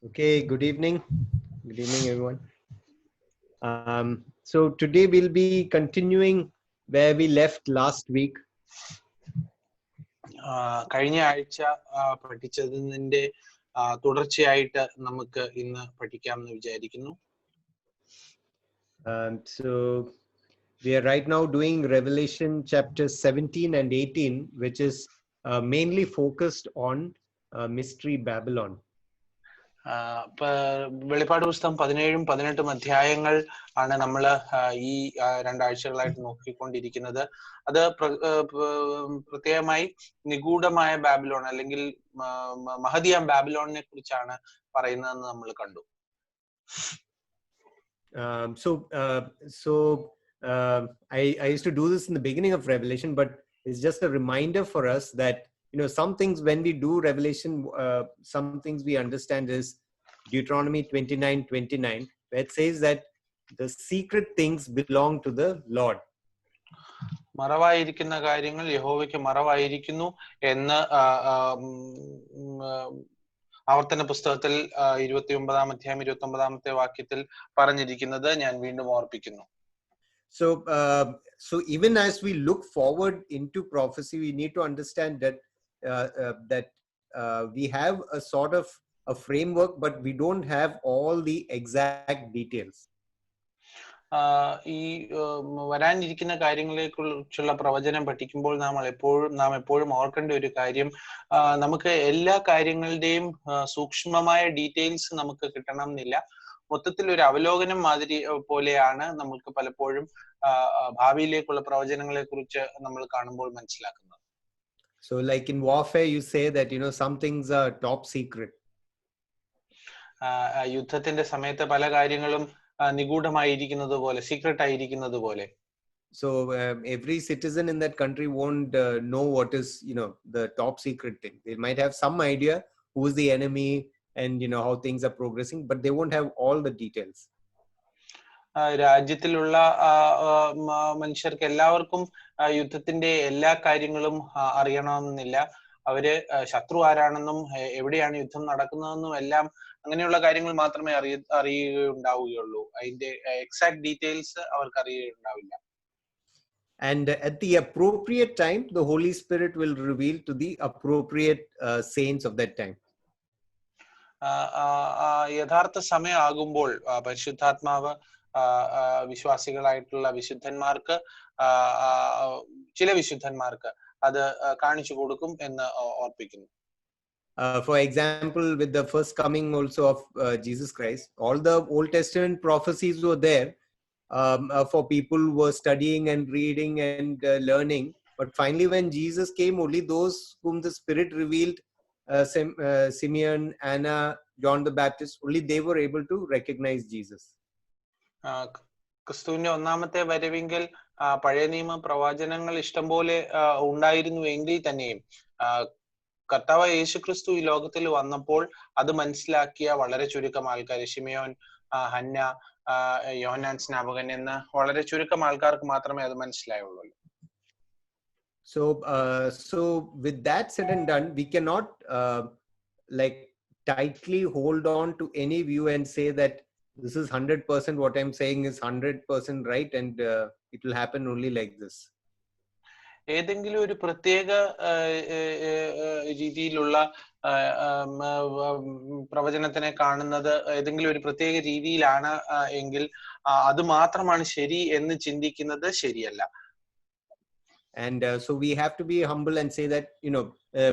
Okay, good evening. Good evening, everyone. So today we'll be continuing where we left last week. കഴിഞ്ഞ ആഴ്ച പഠിച്ചതിന്റെ തുടർച്ചയായിട്ട് നമുക്ക് ഇന്ന് പഠിക്കാമെന്ന് വിചാരിക്കുന്നു. So we are right now doing Revelation chapters 17 and 18, which is mainly focused on Mystery Babylon. വെളിപ്പാട് പുസ്തകം 17ഉം 18ഉം അധ്യായങ്ങൾ ആണ് നമ്മൾ ഈ രണ്ടാഴ്ചകളായിട്ട് നോക്കിക്കൊണ്ടിരിക്കുന്നത്. അത് പ്രത്യേകമായി നിഗൂഢമായ ബാബിലോൺ അല്ലെങ്കിൽ മഹദിയാം ബാബിലോണിനെ കുറിച്ചാണ് പറയുന്നതെന്ന് നമ്മൾ കണ്ടു. I used to do this in the beginning of Revelation, but it's just a reminder for us that some things when we do Revelation, some things we understand is Deuteronomy 29:29, where it says that the secret things belong to the Lord. മറവായിരിക്കുന്ന കാര്യങ്ങൾ യഹോവയ്ക്ക് മറവായിരിക്കുന്നു എന്ന് ആവർത്തന പുസ്തകത്തിൽ 29-ാം അധ്യായം 29-ാമത്തെ വാക്യത്തിൽ പറഞ്ഞിരിക്കുന്നത് ഞാൻ വീണ്ടും ഓർപ്പിക്കുന്നു. So even as we look forward into prophecy, we need to understand that we have a sort of a framework, but we don't have all the exact details. ഈ വരാനിരിക്കുന്ന കാര്യങ്ങളെ കുറിച്ചുള്ള പ്രവചനം പഠിക്കുമ്പോൾ നാം എപ്പോഴും ഓർക്കേണ്ട ഒരു കാര്യം, നമുക്ക് എല്ലാ കാര്യങ്ങളുടെയും സൂക്ഷ്മമായ ഡീറ്റെയിൽസ് നമുക്ക് കിട്ടണം എന്നില്ല. മൊത്തത്തിൽ ഒരു അവലോകനം മാതിരി പോലെയാണ് നമുക്ക് പലപ്പോഴും ഭാവിയിലേക്കുള്ള പ്രവചനങ്ങളെ കുറിച്ച് നമ്മൾ കാണുമ്പോൾ മനസ്സിലാക്കുന്നത്. So like in warfare you say that some things are top secret. യുദ്ധത്തിന്റെ സമയത്ത് പല കാര്യങ്ങളും നിഗൂഢമായിരിക്കുന്നത് പോലെ, സീക്രട്ട് ആയിരിക്കുന്നത് പോലെ. So every citizen in that country won't know what is the top secret thing. They might have some idea who is the enemy and how things are progressing, but they won't have all the details. രാജ്യത്തിലുള്ള മനുഷ്യർക്ക് എല്ലാവർക്കും യുദ്ധത്തിന്റെ എല്ലാ കാര്യങ്ങളും അറിയണമെന്നില്ല. അവര് ശത്രു ആരാണെന്നും എവിടെയാണ് യുദ്ധം നടക്കുന്നതെന്നും എല്ലാം അങ്ങനെയുള്ള കാര്യങ്ങൾ മാത്രമേ അറിയുകയുണ്ടാവുകയുള്ളൂ. അതിന്റെ എക്സാക്ട് ഡീറ്റെയിൽസ് അവർക്ക് അറിയുകയുണ്ടാവില്ല. And at the appropriate time the Holy Spirit will reveal to the appropriate saints of that time. യഥാർത്ഥ സമയം ആകുമ്പോൾ പരിശുദ്ധാത്മാവ് വിശ്വാസികളായിട്ടുള്ള വിശുദ്ധന്മാർക്ക്, ചില വിശുദ്ധന്മാർക്ക് അത് കാണിച്ചു കൊടുക്കും എന്ന് ഓർപ്പിക്കുന്നു. For example, with the first coming also of Jesus Christ, all the Old Testament prophecies were there for people who were studying and reading and learning. But finally, when Jesus came, only those whom the Spirit revealed, Simeon, Anna, John the Baptist, only they were able to recognize Jesus. ക്രിസ്തുവിന്റെ ഒന്നാമത്തെ വരവെങ്കിൽ പഴയ നിയമ പ്രവചനങ്ങൾ ഇഷ്ടം പോലെ ഉണ്ടായിരുന്നു എങ്കിൽ തന്നെയും കർത്താവ് യേശു ക്രിസ്തു ഈ ലോകത്തിൽ വന്നപ്പോൾ അത് മനസ്സിലാക്കിയ വളരെ ചുരുക്കം ആൾക്കാർ, ശിമയോൻ, ഹന്ന, യോഹന്നാൻ സ്നാപകൻ എന്ന വളരെ ചുരുക്കം ആൾക്കാർക്ക് മാത്രമേ അത് മനസ്സിലായുള്ളൂ. So with that said and done, we cannot like tightly hold on to any view and say that this is 100% what I'm saying is 100% right and it will happen only like this. ഏതെങ്കിലും ഒരു പ്രത്യേക രീതിയിലുള്ള പ്രവചനത്തിനെ കാണുന്നത് ഏതെങ്കിലും ഒരു പ്രത്യേക രീതിയിലാണ് എങ്കിൽ അത് മാത്രമാണ് ശരി എന്ന് ചിന്തിക്കുന്നത് ശരിയല്ല. And so we have to be humble and say that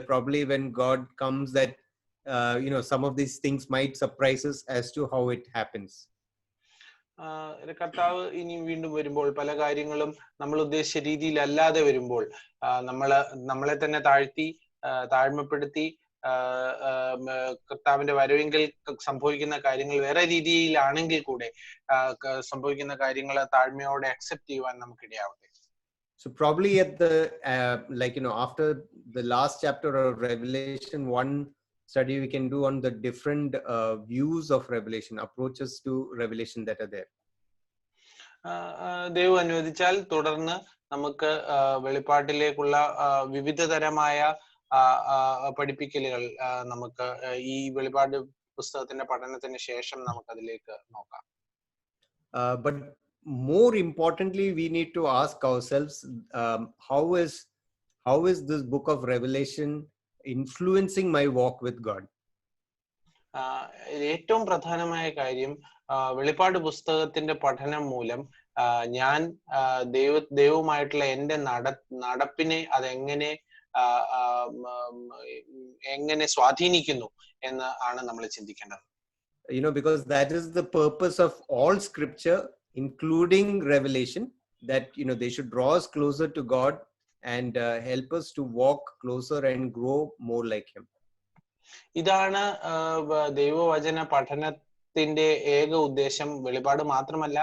probably when God comes that some of these things might surprise us as to how it happens. കർത്താവ് ഇനി വീണ്ടും വരുമ്പോൾ പല കാര്യങ്ങളും നമ്മൾ ഉദ്ദേശിച്ച രീതിയിലല്ലാതെ വരുമ്പോൾ നമ്മളെ തന്നെ താഴ്മപ്പെടുത്തി കർത്താവിന്റെ വരവെങ്കിൽ സംഭവിക്കുന്ന കാര്യങ്ങൾ വേറെ രീതിയിലാണെങ്കിൽ കൂടെ സംഭവിക്കുന്ന കാര്യങ്ങളെ താഴ്മയോടെ അക്സെപ്റ്റ് ചെയ്യുവാൻ നമുക്കിടയാവട്ടെ. So probably at the after the last chapter of Revelation, one study we can do on the different views of Revelation, approaches to Revelation that are there. ദൈവം അനുവദിച്ചാൽ തുടർന്ന് നമുക്ക് വെളിപ്പാട്ടിലേക്കുള്ള വിവിധ തരമായ പഠിപ്പിക്കലുകൾ നമുക്ക് ഈ വെളിപ്പാട് പുസ്തകത്തിന്റെ പഠനത്തിന് ശേഷം നമുക്ക് അതിലേക്ക് നോക്കാം. But more importantly, we need to ask ourselves, how is this book of Revelation influencing my walk with God? ഏറ്റവും പ്രധാനമായ കാര്യം വെളിപ്പാട് പുസ്തകത്തിന്റെ പഠനം മൂലം ഞാൻ ദൈവവുമായിട്ടുള്ള എന്റെ നടപ്പിനെ അതെങ്ങനെ എങ്ങനെ സ്വാധീനിക്കുന്നു എന്ന് ആണ് നമ്മൾ ചിന്തിക്കേണ്ടത്. Because that is the purpose of all scripture, including Revelation, that they should draw us closer to God and help us to walk closer and grow more like him. ഇതാണ് ദൈവവചന പഠനത്തിന്റെ ഏക ഉദ്ദേശം. വെളിപ്പാട് മാത്രമല്ല,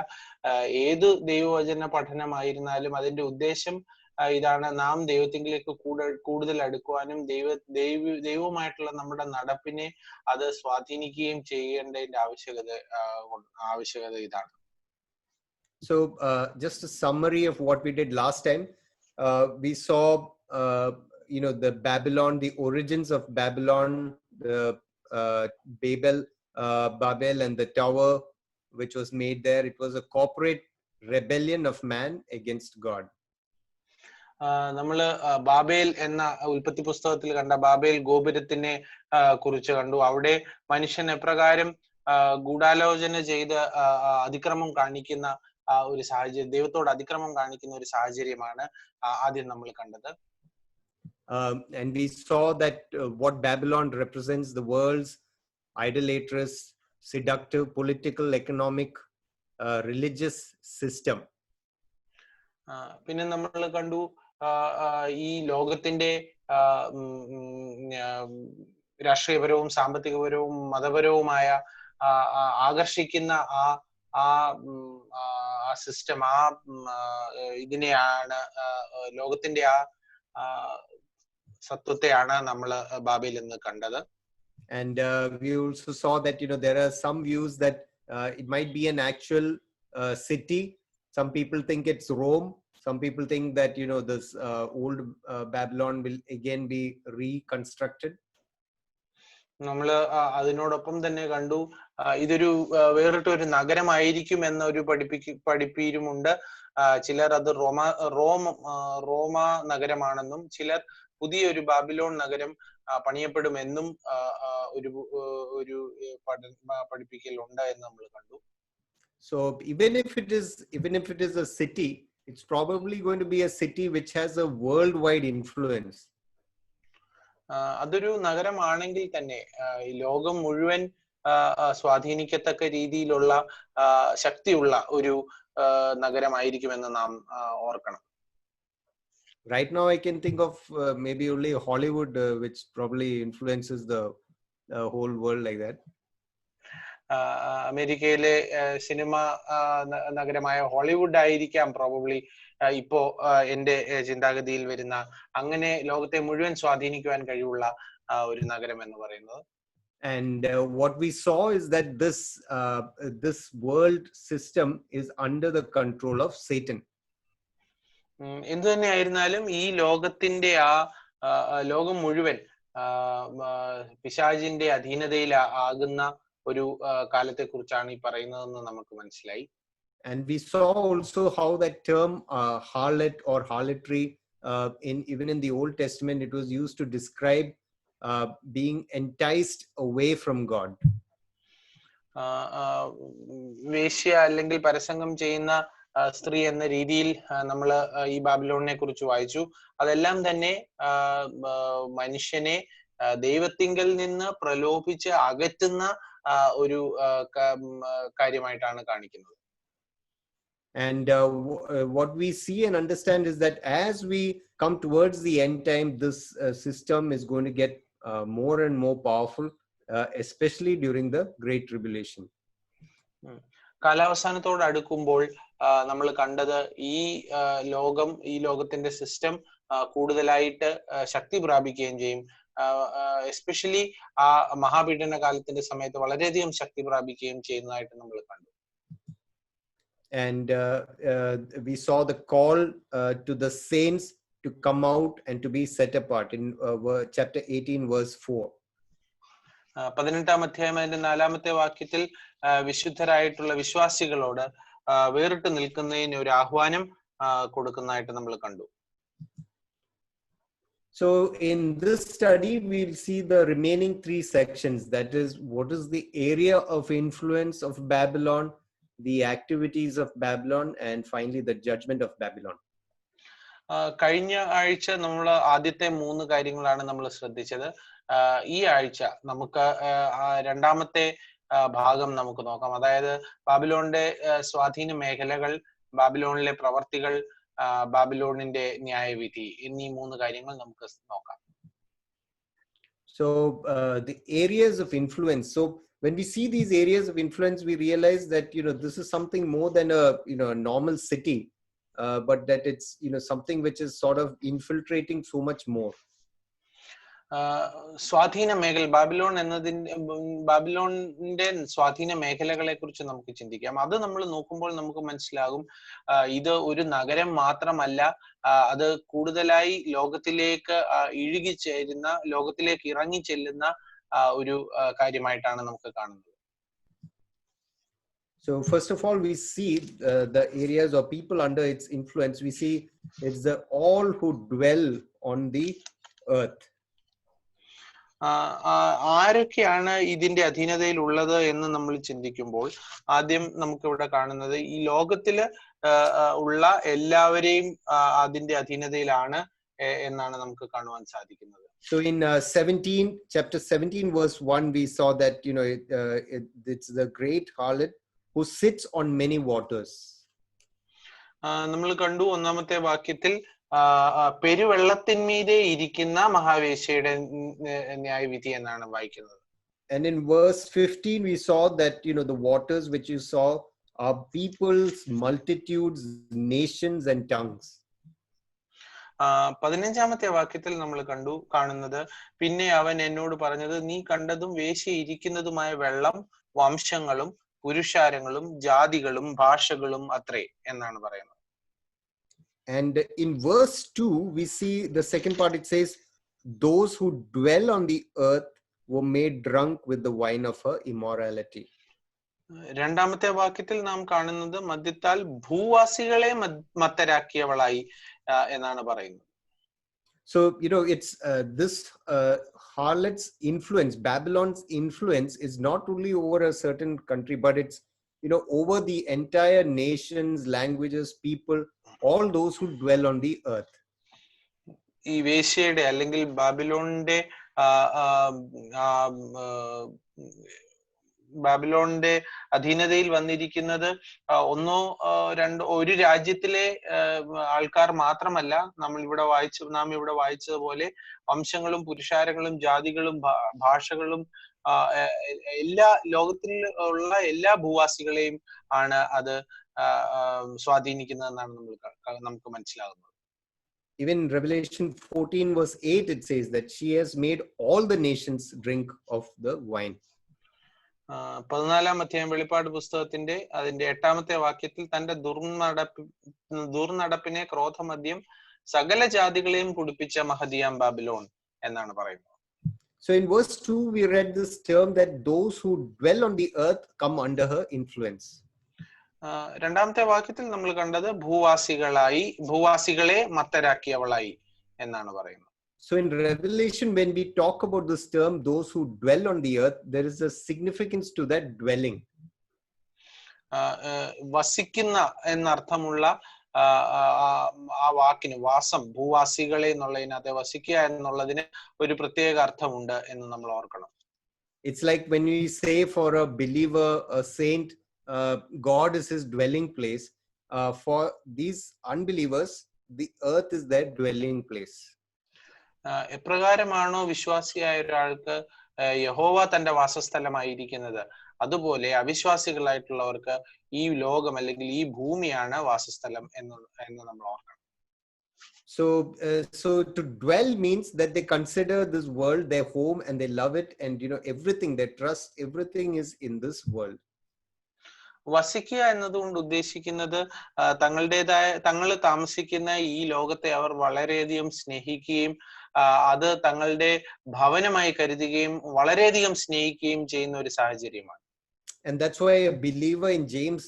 ഏത് ദൈവവചന പഠനമായിരുന്നാലും അതിന്റെ ഉദ്ദേശം ഇതാണ്: നാം ദൈവത്തിലേക്ക് കൂടുതൽ അടുക്കുവാനും ദൈവവുമായിട്ടുള്ള നമ്മുടെ നടപ്പിനെ അത് സ്വാധീനിക്കുകയും ചെയ്യേണ്ടതിന്റെ ആവശ്യകത ഇതാണ്. So just a summary of what we did last time. We saw the Babylon, the origins of Babylon, the Babel and the tower which was made there. It was a corporate rebellion of man against God. നമ്മള് Babel എന്ന ഉൽപ്പത്തി പുസ്തകത്തിൽ കണ്ട Babel ഗോപുരത്തിനെ കുറിച്ച് കണ്ടു. അവിടെ മനുഷ്യൻ എപ്രകാരം ഗൂഢാലോചന ചെയ്ത് അതിക്രമം കാണിക്കുന്ന ഒരു സാഹചര്യം, ദൈവത്തോട് അതിക്രമം കാണിക്കുന്ന ഒരു സാഹചര്യമാണ് ആദ്യം നമ്മൾ കണ്ടത്. And we saw that what Babylon represents: the world's idolatrous, seductive, political, economic, religious system. പിന്നെ നമ്മൾ കണ്ടു ഈ ലോകത്തിന്റെ രാഷ്ട്രീയപരവും സാമ്പത്തികപരവും മതപരവുമായ ആകർഷിക്കുന്ന ആ സിസ്റ്റം, ഇതിനെയാണ് ലോകത്തിന്റെ സത്വത്തെയാണ് നമ്മൾ ബാബേൽ എന്ന് കണ്ടത്. And we also saw that there are some views that it might be an actual city. Some people think it's Rome. Some people think that this old Babylon will again be reconstructed. നമ്മള് അതിനോടൊപ്പം തന്നെ കണ്ടു ഇതൊരു വേറിട്ടൊരു നഗരമായിരിക്കും എന്ന ഒരു പഠിപ്പീരുമുണ്ട്. ചിലർ അത് റോമ നഗരമാണെന്നും ചിലർ പുതിയൊരു ബാബിലോൺ നഗരം പണിയപ്പെടുമെന്നും ഒരു പഠിപ്പിക്കലുണ്ട് എന്ന് നമ്മൾ കണ്ടു. So even if it is a city, it's probably going to be a city which has a worldwide influence. അതൊരു നഗരമാണെങ്കിൽ തന്നെ ഈ ലോകം മുഴുവൻ സ്വാധീനിക്കത്തക്ക രീതിയിലുള്ള ശക്തിയുള്ള ഒരു നഗരമായിരിക്കുമെന്ന് നാം ഓർക്കണം. Right now I can think of maybe only Hollywood, which probably influences the whole world like that. അമേരിക്കയിലെ സിനിമ നഗരമായ ഹോളിവുഡ് ആയിരിക്കാം പ്രോബബ്ലി ഇപ്പോ എന്റെ ചിന്താഗതിയിൽ വരുന്ന, അങ്ങനെ ലോകത്തെ മുഴുവൻ സ്വാധീനിക്കുവാൻ കഴിവുള്ള ഒരു നഗരം എന്ന് പറയുന്നത്. And what we saw is that this world system is under the control of Satan. എന്തു തന്നെ ആയിരുന്നാലും ഈ ലോകത്തിന്റെ ലോകം മുഴുവൻ പിശാചിന്റെ അധീനതയിൽ ആകുന്ന ഒരു കാലത്തെ കുറിച്ചാണ് ഈ പറയുന്നതെന്ന് നമുക്ക് മനസ്സിലായി. And we saw also how that term harlot or harlotry even in the Old Testament, it was used to describe being enticed away from God. വേശ്യ അല്ലെങ്കിൽ പരസംഗം ചെയ്യുന്ന സ്ത്രീ എന്ന രീതിയിൽ നമ്മൾ ഈ ബാബിലോണിനെ കുറിച്ച് വായിച്ചു. അതെല്ലാം തന്നെ മനുഷ്യനെ ദൈവത്തിങ്കൽ നിന്ന് പ്രലോഭിച്ച് അകറ്റുന്ന ഒരു കാര്യമായിട്ടാണ് കാണിക്കുന്നത്. And what we see and understand is that as we come towards the end time, this system is going to get more and more powerful, especially during the Great Tribulation. കാലാവസാനത്തോട് അടുക്കുമ്പോൾ നമ്മൾ കണ്ടത് ഈ ലോകത്തിന്റെ സിസ്റ്റം കൂടുതലായിട്ട് ശക്തി പ്രാപിക്കുകയും ചെയ്യും. Especially ആ മഹാപീഡന കാലത്തിന്റെ സമയത്ത് വളരെയധികം ശക്തി പ്രാപിക്കുകയും ചെയ്യുന്നതായിട്ട് നമ്മൾ കണ്ടു. And we saw the call to the saints to come out and to be set apart in chapter 18 verse 4. 18-ാം അധ്യായം അതിന്റെ 4-ാമത്തെ വാക്യത്തിൽ വിശുദ്ധരായിട്ടുള്ള വിശ്വാസികളോട് വേറിട്ട് നിൽക്കുന്നതിന് ഒരു ആഹ്വാനം കൊടുക്കുന്നതായിട്ട് നമ്മൾ കണ്ടു. So in this study, we'll see the remaining 3 sections. That is, what is the area of influence of Babylon, the activities of Babylon, and finally the judgment of Babylon. കഴിഞ്ഞ ആഴ്ച നമ്മൾ ആദ്യത്തെ 3 കാര്യങ്ങളാണ് നമ്മൾ ശ്രദ്ധിച്ചത്. ഈ ആഴ്ച നമുക്ക് 2-ാമത്തെ ഭാഗം നമുക്ക് നോക്കാം. അതായത് ബാബിലോണിന്റെ സ്വാധീന മേഖലകൾ, ബാബിലോണിലെ പ്രവർത്തികൾ, ബാബിലോണിന്റെ ന്യായവിധി എന്നീ 3 കാര്യങ്ങൾ നമുക്ക് നോക്കാം. So the areas of influence. So when we see these areas of influence, we realize that this is something more than a normal city, but that it's something which is sort of infiltrating so much more. സ്വാധീന മേഖല, ബാബിലോണിന്റെ സ്വാധീന മേഖലകളെ കുറിച്ച് നമുക്ക് ചിന്തിക്കാം. അത് നമ്മൾ നോക്കുമ്പോൾ നമുക്ക് മനസ്സിലാകും, ഇത് ഒരു നഗരം മാത്രമല്ല, അത് കൂടുതലായി ലോകത്തിലേക്ക് ഇഴുകിച്ചേരുന്ന, ലോകത്തിലേക്ക് ഇറങ്ങി ചെല്ലുന്ന ഒരു കാര്യമായിട്ടാണ് നമുക്ക് കാണുന്നത്. So first of all, we see the areas or people under its influence. We see it's the all who dwell on the earth. ആരൊക്കെയാണ് ഇതിന്റെ അധീനതയിൽ ഉള്ളത് എന്ന് നമ്മൾ ചിന്തിക്കുമ്പോൾ ആദ്യം നമുക്ക് ഇവിടെ കാണുന്നത് ഈ ലോകത്തില് ഉള്ള എല്ലാവരെയും അതിന്റെ അധീനതയിലാണ് എന്നാണ് നമുക്ക് കാണുവാൻ സാധിക്കുന്നത്. So in chapter 17 verse 1, we saw that it's the great harlot who sits on many waters. നമ്മൾ കണ്ടു 1-ാമത്തെ വാക്യത്തിൽ പെരുവെള്ളത്തിന്മീതെ ഇരിക്കുന്ന മഹാവേശ്യയുടെ ന്യായവിധി എന്നാണ് വായിക്കുന്നത്. And in verse 15 we saw that the waters which you saw are peoples, multitudes, nations and tongues. 15-ാമത്തെ വാക്യത്തിൽ നമ്മൾ കാണുന്നത്, പിന്നെ അവൻ എന്നോട് പറഞ്ഞത്, നീ കണ്ടതും വേശ്യ ഇരിക്കുന്നതുമായ വെള്ളം വംശങ്ങളും പുരുഷാരങ്ങളും ജാതികളും ഭാഷകളും അത്രേ എന്നാണ് പറയുന്നത്. And in verse 2 we see the second part. It says, those who dwell on the earth were made drunk with the wine of her immorality. 2-ാമത്തെ വാക്യത്തിൽ നാം കാണുന്നത്, മദ്യത്താൽ ഭൂവാസികളെ മത്തരാക്കിയവളായി എന്നാണ് പറയുന്നത്. So it's this harlot's influence, Babylon's influence is not only over a certain country, but it's over the entire nations, languages, people, all those who dwell on the earth. ഈ വേശ്യയുടെ അല്ലെങ്കിൽ ബാബിലോണിന്റെ ബാബിലോണിന്റെ അധീനതയിൽ വന്നിരിക്കുന്നത് ഒരു രാജ്യത്തിലെ ആൾക്കാർ മാത്രമല്ല. നാം ഇവിടെ വായിച്ചതുപോലെ വംശങ്ങളും പുരുഷാരങ്ങളും ജാതികളും ഭാഷകളും എല്ലാ ലോകത്തിൽ ഉള്ള എല്ലാ ഭൂവാസികളെയും ആണ് അത് സ്വാധീനിക്കുന്നതെന്നാണ് നമുക്ക് മനസ്സിലാകുന്നത്. Even Revelation 14 verse 8 it says that she has made all the nations drink of the wine. 14-ാം അധ്യായം വെളിപ്പാട് പുസ്തകത്തിന്റെ അതിന്റെ 8-ാമത്തെ വാക്യത്തിൽ തന്റെ ദുർനടപ്പിനെ ക്രോധമദ്യം സകല ജാതികളെയും കുടിപ്പിച്ച മഹതിയാം ബാബിലോൺ എന്നാണ് പറയുന്നത്. So in verse 2 we read this term that those who dwell on the earth come under her influence. 2-ാമത്തെ വാക്യത്തിൽ നമ്മൾ കണ്ടത് ഭൂവാസികളെ മത്തരാക്കിയവളായി എന്നാണ് പറയുന്നത്. So in Revelation, when we talk about this term, those who dwell on the earth, there is a significance to that dwelling. വസിക്കുന്ന എന്നർത്ഥമുള്ള ആ വാക്കിന് വാസം, ഭൂവാസികളെ എന്നുള്ളതിനകത്ത് വസിക്കുക എന്നുള്ളതിന് ഒരു പ്രത്യേക അർത്ഥമുണ്ട് എന്ന് നമ്മൾ ഓർക്കണം. It's like when we say for a believer, a saint, God is his dwelling place. For these unbelievers, the earth is their dwelling place. എപ്രകാരമാണോ വിശ്വാസിയായ ഒരാൾക്ക് യഹോവ തന്റെ വാസസ്ഥലമായിരിക്കുന്നത്, അതുപോലെ അവിശ്വാസികളായിട്ടുള്ളവർക്ക് ഈ ലോകം അല്ലെങ്കിൽ ഈ ഭൂമിയാണ് വാസസ്ഥലം എന്ന് നമ്മൾ ഓർക്കണം. So to dwell means that they consider this world their home and they love it, and everything, their trust, everything is in this world. വസിക്കുക എന്നതുകൊണ്ട് ഉദ്ദേശിക്കുന്നത് തങ്ങൾ താമസിക്കുന്ന ഈ ലോകത്തെ അവർ വളരെയധികം സ്നേഹിക്കുകയും അത് തങ്ങളുടെ ഭവനമായി കരുതുകയും വളരെയധികം സ്നേഹിക്കുകയും ചെയ്യുന്ന ഒരു സാഹചര്യമാണ്. And that's why a believer in James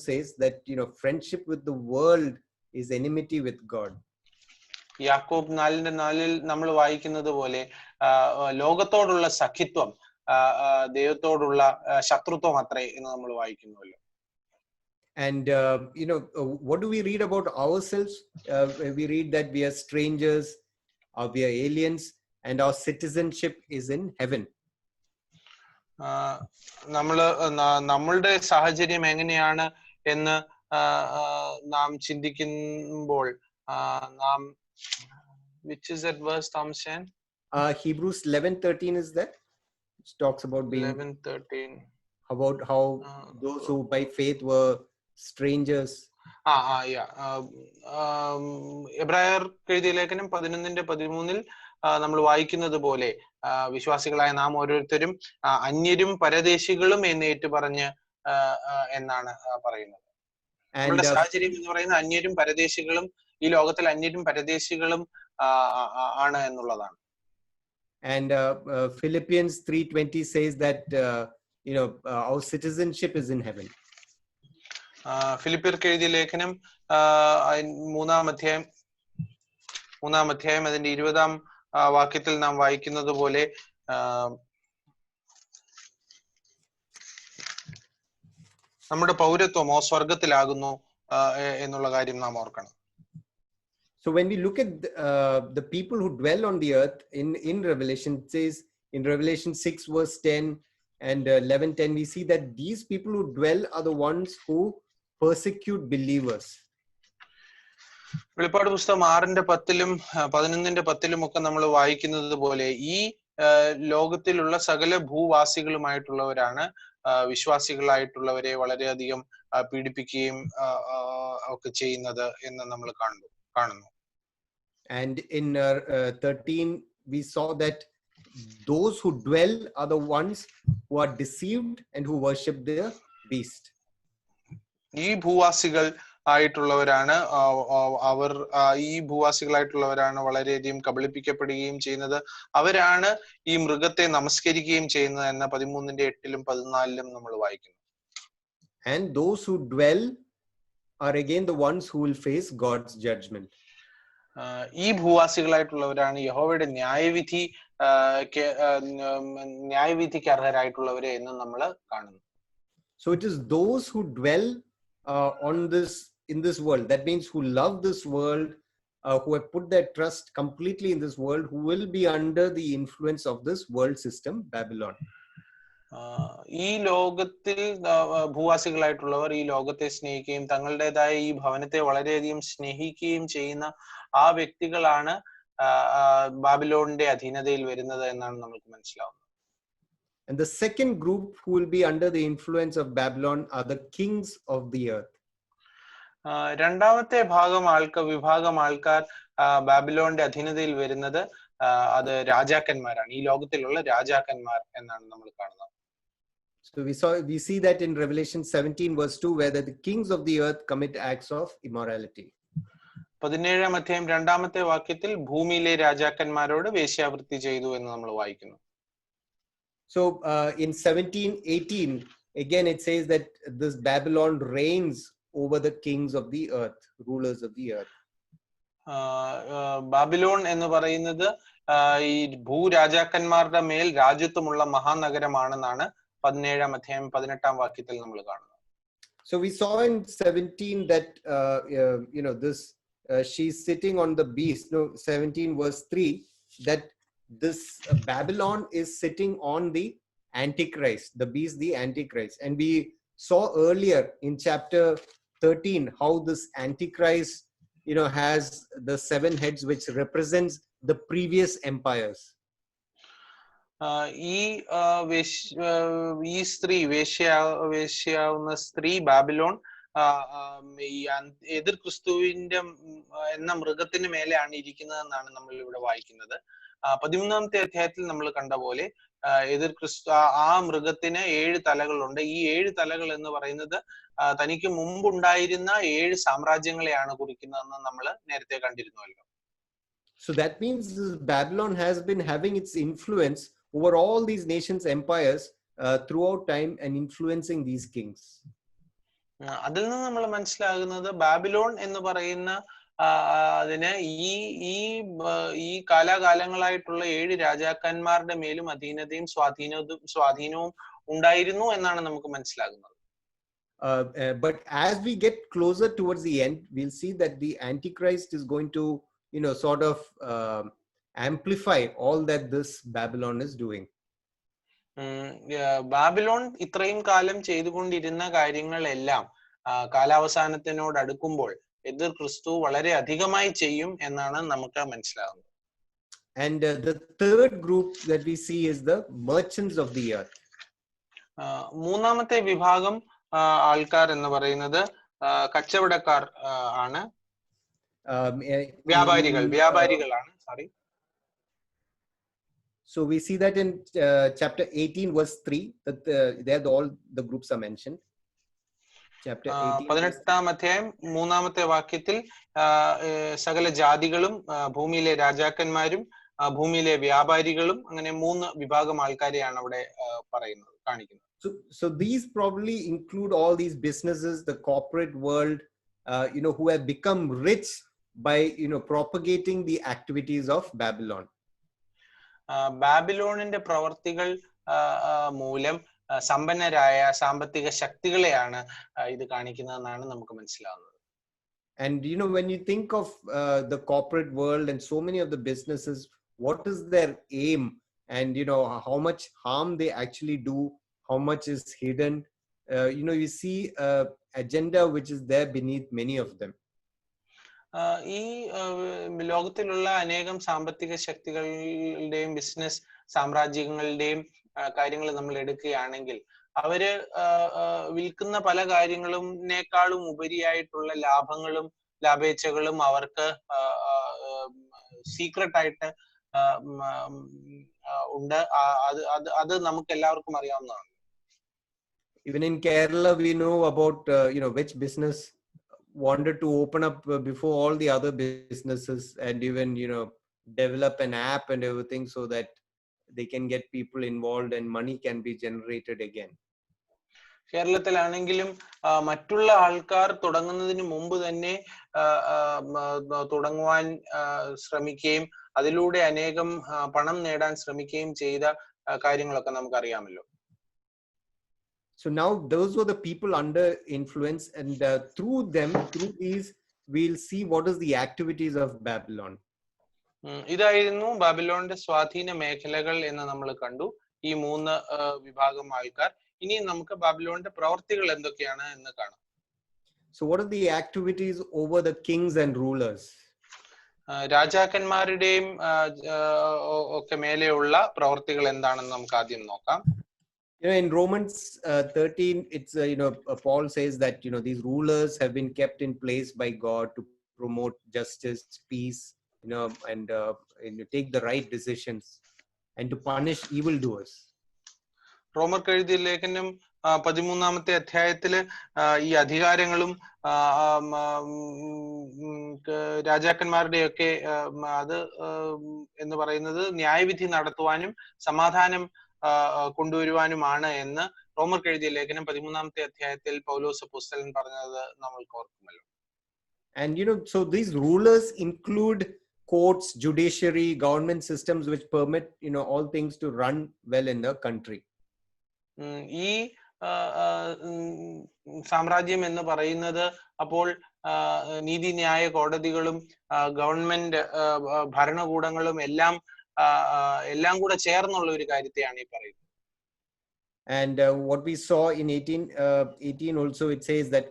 says that, friendship with the world is enmity with God. യാക്കോബ് 4:4 നമ്മൾ വായിക്കുന്നത് പോലെ ലോകത്തോടുള്ള സഖിത്വം ദൈവത്തോടുള്ള ശത്രുത്വം അത്രേ എന്ന് നമ്മൾ വായിക്കുന്നുവല്ലോ. And what do we read about ourselves? We read that we are strangers, we are aliens, and our citizenship is in heaven. നമ്മളുടെ സാഹചര്യം എങ്ങനെയാണ് എന്ന് നാം ചിന്തിക്കുമ്പോൾ നാം which is that verse, Thompson? Hebrews 11:13 is that, which talks about being 11:13 about how those who by faith were strangers. എബ്രായർ എഴുതിയ ലേഖനം 11:13 നമ്മൾ വായിക്കുന്നത് പോലെ വിശ്വാസികളായ നാം ഓരോരുത്തരും അന്യരും പരദേശികളും എന്ന് ഏറ്റുപറഞ്ഞ് എന്നാണ് പറയുന്നത്. നമ്മുടെ സാഹചര്യം എന്ന് പറയുന്നത് അന്യരും പരദേശികളും, ഈ ലോകത്തിൽ അന്യരും പരദേശികളും ആണ് എന്നുള്ളതാണ്. And Philippians 3:20 says that our citizenship is in heaven. ഫിലിപ്പിയർക്ക് എഴുതിയ ലേഖനം 3-ാം അധ്യായം അതിന്റെ 20-ാം വാക്യത്തിൽ നാം വായിക്കുന്നത് പോലെ നമ്മുടെ പൗരത്വമോ സ്വർഗത്തിലാകുന്നു എന്നുള്ള കാര്യം നാം ഓർക്കണം. So when we look at the people who dwell on the earth in Revelation, it says in Revelation 6 verse 10 and 11:10, we see that these people who dwell are the ones who persecute believers. വെളിപ്പാട് പുസ്തകം 6:10 11:10 ഒക്കെ നമ്മൾ വായിക്കുന്നത് പോലെ ഈ ലോകത്തിലുള്ള സകല ഭൂവാസികളുമായിട്ടുള്ളവരാണ് വിശ്വാസികളായിട്ടുള്ളവരെ വളരെയധികം പീഡിപ്പിക്കുകയും ഒക്കെ ചെയ്യുന്നത് എന്ന് നമ്മൾ കാണുന്നു. And in 13 we saw that those who dwell are the ones who are deceived and who worship the beast. ഈ ഭൂവാസികൾ ആയിട്ടുള്ളവരാണ് വളരെയധികം കബളിപ്പിക്കപ്പെടുകയും ചെയ്യുന്നത്. അവരാണ് ഈ മൃഗത്തെ നമസ്കരിക്കുകയും ചെയ്യുന്നത് എന്ന 13:8 14 നമ്മൾ വായിക്കുന്നു. And those who dwell are again the ones who will face God's judgment. ഈ ഭൂവാസികളായിട്ടുള്ളവരാണ് യഹോവയുടെ ന്യായവിധിക്ക് അർഹരായിട്ടുള്ളവരെ എന്ന് നമ്മൾ കാണുന്നു. So it is those who dwell in this world, that means who love this world, who have put their trust completely in this world, who will be under the influence of this world system, Babylon. ഈ ലോകത്തിൽ ഭൂവാസികളായിട്ടുള്ളവർ ഈ ലോകത്തെ സ്നേഹിക്കുകയും തങ്ങളുടേതായ ഈ ഭവനത്തെ വളരെയധികം സ്നേഹിക്കുകയും ചെയ്യുന്ന ആ വ്യക്തികളാണ് ബാബിലോണിന്റെ അധീനതയിൽ വരുന്നത് എന്നാണ് നമുക്ക് മനസ്സിലാവുന്നത്. And the second group who will be under the influence of Babylon are the kings of the earth. രണ്ടാമത്തെ വിഭാഗം ആൾക്കാർ ബാബിലോണിന്റെ അധീനതയിൽ വരുന്നത് അത് രാജാക്കന്മാരാണ്, ഈ ലോകത്തിലുള്ള രാജാക്കന്മാർ എന്നാണ് നമ്മൾ കാണുന്നത്. So we see that in Revelation 17 verse 2 where the kings of the earth commit acts of immorality. 17-ാം അധ്യായം 2-ാമത്തെ വാക്യത്തിൽ ഭൂമിയിലെ രാജാക്കന്മാരോട് വേശ്യാവൃത്തി ചെയ്തു എന്ന് നമ്മൾ വായിക്കുന്നു. So in 17:18 again it says that this Babylon reigns over the kings of the earth, rulers of the earth. Babylon എന്ന് പറയുന്നത് ഈ ഭൂരാജാക്കന്മാരുടെ മേൽ രാജ്യത്വമുള്ള മഹാനഗരമാണെന്നാണ് 17-ാം അധ്യായം 18-ാം വാക്യത്തിൽ നമ്മൾ കാണുന്നത്. So we saw in 17 that this she's sitting on the beast. 17 verse 3 that this Babylon is sitting on the Antichrist, the beast, the Antichrist. And we saw earlier in chapter 13 how this Antichrist has the 7 heads which represents the previous empires. ഈ സ്ത്രീ വേശ്യാവുന്ന സ്ത്രീ Babylon ഈ എതിർ ക്രിസ്തുവിന്റെ എന്ന മൃഗത്തിന് മേലെയാണ് ഇരിക്കുന്നതെന്നാണ് നമ്മൾ ഇവിടെ വായിക്കുന്നത്. 13-ാമത്തെ അധ്യായത്തിൽ നമ്മൾ കണ്ട പോലെ എതിർ ക്രിസ്തു ആ മൃഗത്തിന് 7 തലകളുണ്ട്. ഈ 7 തലകൾ എന്ന് പറയുന്നത് തനിക്ക് മുമ്പുണ്ടായിരുന്ന 7 സാമ്രാജ്യങ്ങളെയാണ് കുറിക്കുന്നതെന്ന് നമ്മൾ നേരത്തെ കണ്ടിരുന്നുവല്ലോ. So that means Babylon has been having its influence over all these nations' empires throughout time and influencing these kings. അതിൽ നിന്ന് നമ്മൾ മനസ്സിലാകുന്നത് ബാബിലോൺ എന്ന് പറയുന്ന അതിന് ഈ കാലാകാലങ്ങളായിട്ടുള്ള 7 രാജാക്കന്മാരുടെ മേലും അധീനതയും സ്വാധീനവും ഉണ്ടായിരുന്നു എന്നാണ് നമുക്ക് മനസ്സിലാകുന്നത്. But as we get closer towards the end, we'll see that the Antichrist is going to, sort of amplify all that this Babylon is doing. Babylon ഇത്രയും കാലം ചെയ്തുകൊണ്ടിരുന്ന കാര്യങ്ങളെല്ലാം കാലാവസാനത്തിനോട് അടുക്കുമ്പോൾ എതിർ ക്രിസ്തു വളരെ അധികമായി ചെയ്യും എന്നാണ് നമുക്ക് മനസ്സിലാകുന്നത്. And the third group that we see is the merchants of the earth. മൂന്നാമത്തെ വിഭാഗം ആൾക്കാർ എന്ന് പറയുന്നത് കച്ചവടക്കാർ ആണ്, വ്യാപാരികളാണ്. Sorry. So we see that in chapter 18 verse 3 that there all the groups are mentioned. Chapter 18 18ാം അധ്യായം 3ാമത്തെ വാക്യത്തിൽ സകല ജാതികളും ഭൂമിയിലെ രാജാക്കന്മാരും ഭൂമിയിലെ വ്യാപാരികളും അങ്ങനെ 3 വിഭാഗം ആൾക്കാരെയാണ് അവിടെ പറയുന്നത്, കാണിക്കുന്നത്. So these probably include all these businesses, the corporate world, who have become rich by propagating the activities of Babylon. ബാബിലോണിന്റെ പ്രവർത്തികൾ മൂലം സമ്പന്നരായ സാമ്പത്തിക ശക്തികളെയാണ് ഇത് കാണിക്കുന്നതെന്നാണ് നമുക്ക് മനസ്സിലാവുന്നത്. And when you think of the corporate world and so many of the businesses, what is their aim, and how much harm they actually do, how much is hidden, you see agenda which is there beneath many of them. ഈ ലോകത്തിലുള്ള അനേകം സാമ്പത്തിക ശക്തികളുടെയും business സാമ്രാജ്യങ്ങളുടെയും കാര്യങ്ങൾ നമ്മൾ എടുക്കുകയാണെങ്കിൽ അവര് വിൽക്കുന്ന പല കാര്യങ്ങളുംനേക്കാളും ഉപരിയായിട്ടുള്ള ലാഭങ്ങളും ലാഭേച്ഛകളും അവർക്ക് സീക്രട്ട് ആയിട്ട് ഉണ്ട്. അത് നമുക്ക് എല്ലാവർക്കും അറിയാവുന്നതാണ്. Even in Kerala we know about which business wanted to open up before all the other businesses and even develop an app and everything so that they can get people involved and money can be generated again. കേരളത്തിലാണെങ്കിലും മറ്റുള്ള ആൾക്കാർ തുടങ്ങുന്നതിന് മുമ്പ് തന്നെ തുടങ്ങുവാൻ ശ്രമിക്കുകയും അതിലൂടെ അനേകം പണം നേടാൻ ശ്രമിക്കുകയും ചെയ്ത കാര്യങ്ങളൊക്കെ നമുക്കറിയാമല്ലോ. So now those were the people under influence, and through these we'll see what is the activities of Babylon. ഇതായിരുന്നു ബാബിലോണിന്റെ സ്വാധീന മേഖലകൾ എന്ന് നമ്മൾ കണ്ടു, ഈ 3 വിഭാഗം ആൾക്കാർ. ഇനി നമുക്ക് ബാബിലോണിന്റെ പ്രവർത്തികൾ എന്തൊക്കെയാണ് എന്ന് കാണാം. So what are the activities over the kings and rulers? രാജാക്കന്മാരുടെയും ഒക്കെ മേലെയുള്ള പ്രവർത്തികൾ എന്താണെന്ന് നമുക്ക് ആദ്യം നോക്കാം. In Romans 13, it's Paul says that these rulers have been kept in place by God to promote justice, peace, and take the right decisions and to punish evildoers. റോമർക്ക് എഴുതിയ ലേഖനം 13ാമത്തെ അധ്യായത്തില് ഈ അധികാരങ്ങളും രാജാക്കന്മാരുടെയൊക്കെ അത് എന്ന് പറയുന്നത് ന്യായവിധി നടത്തുവാനും സമാധാനം കൊണ്ടുവരുവാനുമാണ് എന്ന് റോമർക്ക് എഴുതിയ ലേഖനം 13ാമത്തെ അധ്യായത്തിൽ പൗലോസ് അപ്പോസ്തലൻ പറഞ്ഞത് നമ്മൾക്ക് ഓർക്കുമല്ലോ. And so these rulers include courts, judiciary, government systems which permit all things to run well in the country. ഈ സാമ്രാജ്യം എന്ന് പറയുന്നത് അപ്പോൾ നീതിന്യായ കോടതികളും ഗവൺമെന്റ് ഭരണകൂടങ്ങളും എല്ലാം കൂടെ ചേർന്നുള്ള ഒരു കാര്യത്തെയാണ് ഈ പറയുന്നത്. And what we saw in 18 also, it says that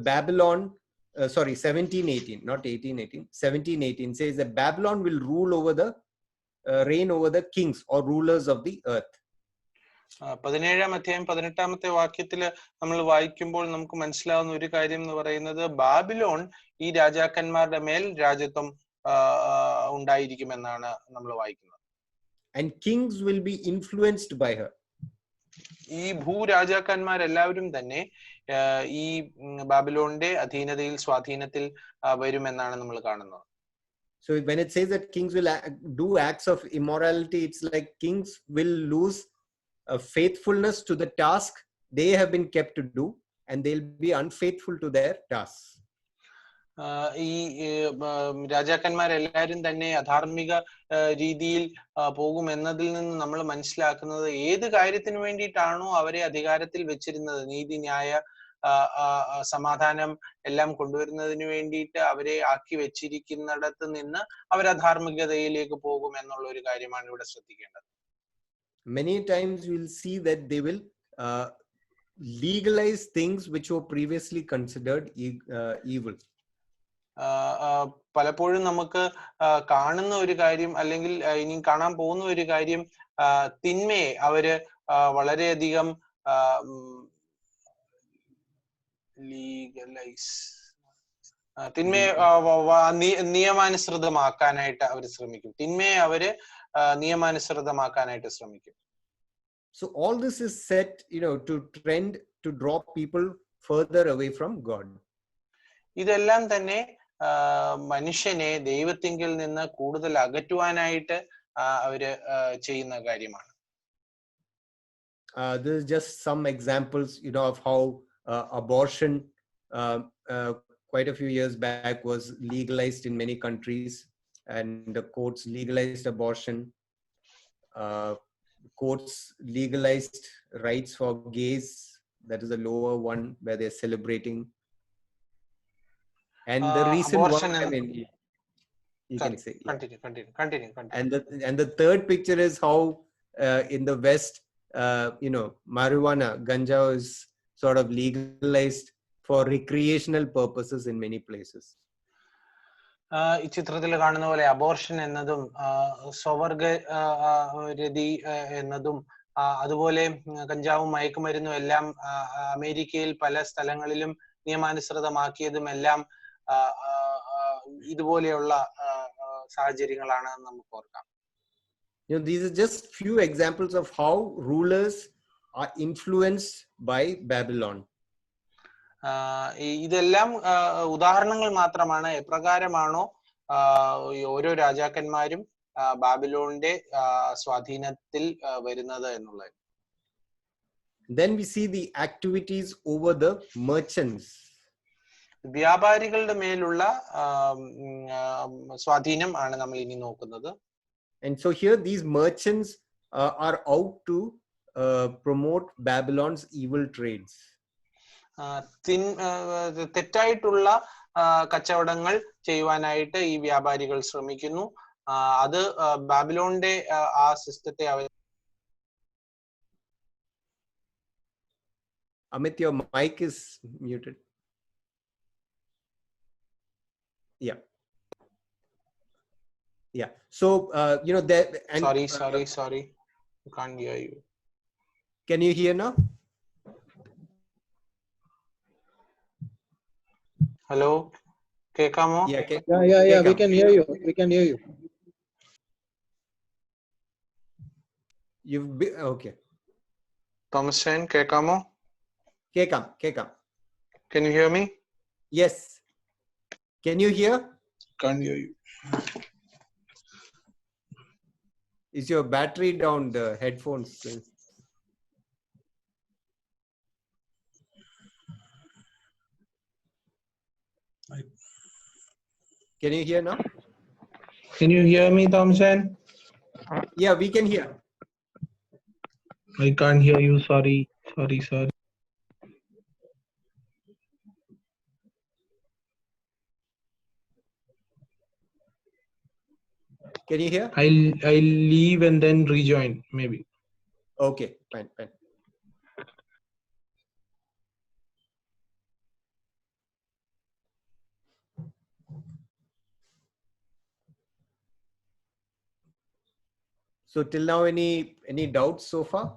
Babylon 1718, not 1818, 1718 says that Babylon will reign over the kings or rulers of the earth. 17ാം അധ്യായം 18ാമത്തെ വാക്യത്തില് നമ്മൾ വായിക്കുമ്പോൾ നമുക്ക് മനസ്സിലാവുന്ന ഒരു കാര്യം എന്ന് പറയുന്നത് ബാബിലോൺ ഈ രാജാക്കന്മാരുടെ മേൽ രാജ്യത്വം ഉണ്ടായിരിക്കുമെന്നാണ് നമ്മൾ വായിക്കുന്നത്. And kings will be influenced by her. ഈ ഭൂരാജാക്കന്മാരെല്ലാവരും തന്നെ ഈ ബാബിലോണിന്റെ അധീനതയിൽ സ്വാധീനത്തിൽ വരുമെന്നാണ് നമ്മൾ കാണുന്നത്. So when it says that kings will do acts of immorality, it's like kings will lose faithfulness to the task they have been kept to do, and they'll be unfaithful to their tasks. ഈ രാജാക്കന്മാരെല്ലാരും തന്നെ അധാർമിക രീതിയിൽ പോകും എന്നതിൽ നിന്ന് നമ്മൾ മനസ്സിലാക്കുന്നത് ഏത് കാര്യത്തിന് വേണ്ടിയിട്ടാണോ അവരെ അധികാരത്തിൽ വെച്ചിരുന്നത്, നീതി ന്യായ സമാധാനം എല്ലാം കൊണ്ടുവരുന്നതിന് വേണ്ടിയിട്ട് അവരെ ആക്കി വെച്ചിരിക്കുന്നിടത്ത് നിന്ന് അവർ അധാർമികതയിലേക്ക് പോകും എന്നുള്ള ഒരു കാര്യമാണ് ഇവിടെ ശ്രദ്ധിക്കേണ്ടത്. Many times we'll see that they will legalize things which were previously considered evil. പലപ്പോഴും നമുക്ക് കാണുന്ന ഒരു കാര്യം അല്ലെങ്കിൽ ഇനി കാണാൻ പോകുന്ന ഒരു കാര്യം, തിന്മയെ അവര് വളരെയധികം ലീഗലൈസ്, തിന്മയെ നിയമാനുസൃതമാക്കാനായിട്ട് അവർ ശ്രമിക്കും. തിന്മയെ അവര് നിയമാനുസൃതമാക്കാനായിട്ട് ശ്രമിക്കും. So all this is set, to trend to draw people further away from God. ഇതെല്ലാം തന്നെ മനുഷ്യനെ ദൈവത്തിങ്കിൽ നിന്ന് കൂടുതൽ അകറ്റുവാനായിട്ട് അവര് ചെയ്യുന്ന കാര്യമാണ്. This is just some examples, of how abortion quite a few years back was legalized in many countries, and the courts legalized abortion. Courts legalized rights for gays. That is a lower one where they're celebrating. And the recent one, you can say. Continue. And the third picture is how in the West, marijuana, ganja is sort of legalized for recreational purposes in many places. ഈ ചിത്രത്തിൽ കാണുന്ന പോലെ abortion എന്നതും സ്വവർഗരതി എന്നതും അതുപോലെ കഞ്ചാവും മയക്കുമരുന്നും എല്ലാം അമേരിക്കയിൽ പല സ്ഥലങ്ങളിലും നിയമാനുസൃതമാക്കിയതും എല്ലാം ഇതുപോലെയുള്ള സാഹചര്യങ്ങളാണ് നമുക്ക് ഓർക്കാം. These are just few examples of how rulers are influenced by Babylon. ഇതെല്ലാം ഉദാഹരണങ്ങൾ മാത്രമാണ് എപ്രകാരമാണോ ഓരോ രാജാക്കന്മാരും ബാബിലോണിന്റെ സ്വാധീനത്തിൽ വരുന്നത് എന്നുള്ളത്. Then we see the activities over the merchants. വ്യാപാരികളുടെ മേലുള്ള സ്വാധീനം ആണ് നമ്മൾ ഇനി നോക്കുന്നത്. And so here these merchants are out to promote Babylon's evil trades. തെറ്റായിട്ടുള്ള കച്ചവടങ്ങൾ ചെയ്യുവാനായിട്ട് ഈ വ്യാപാരികൾ ശ്രമിക്കുന്നു. അത് ബാബിലോണിന്റെ ആ സിസ്റ്റത്തെ Amit, your mic is muted. Yeah. So that. Sorry. I can't hear you. Can you hear now? Hello. Kekamo? Yeah. We can hear you. Okay. Thomas Chen, Kekamo? Kekam. Can you hear me? Yes. Can you hear? Can't hear you. Is your battery down, the headphones? Can you hear now? Can you hear me, Thompson? Yeah, we can hear. I can't hear you. Sorry. Can you hear? I'll leave and then rejoin, maybe. Okay, fine. So till now, any doubts so far?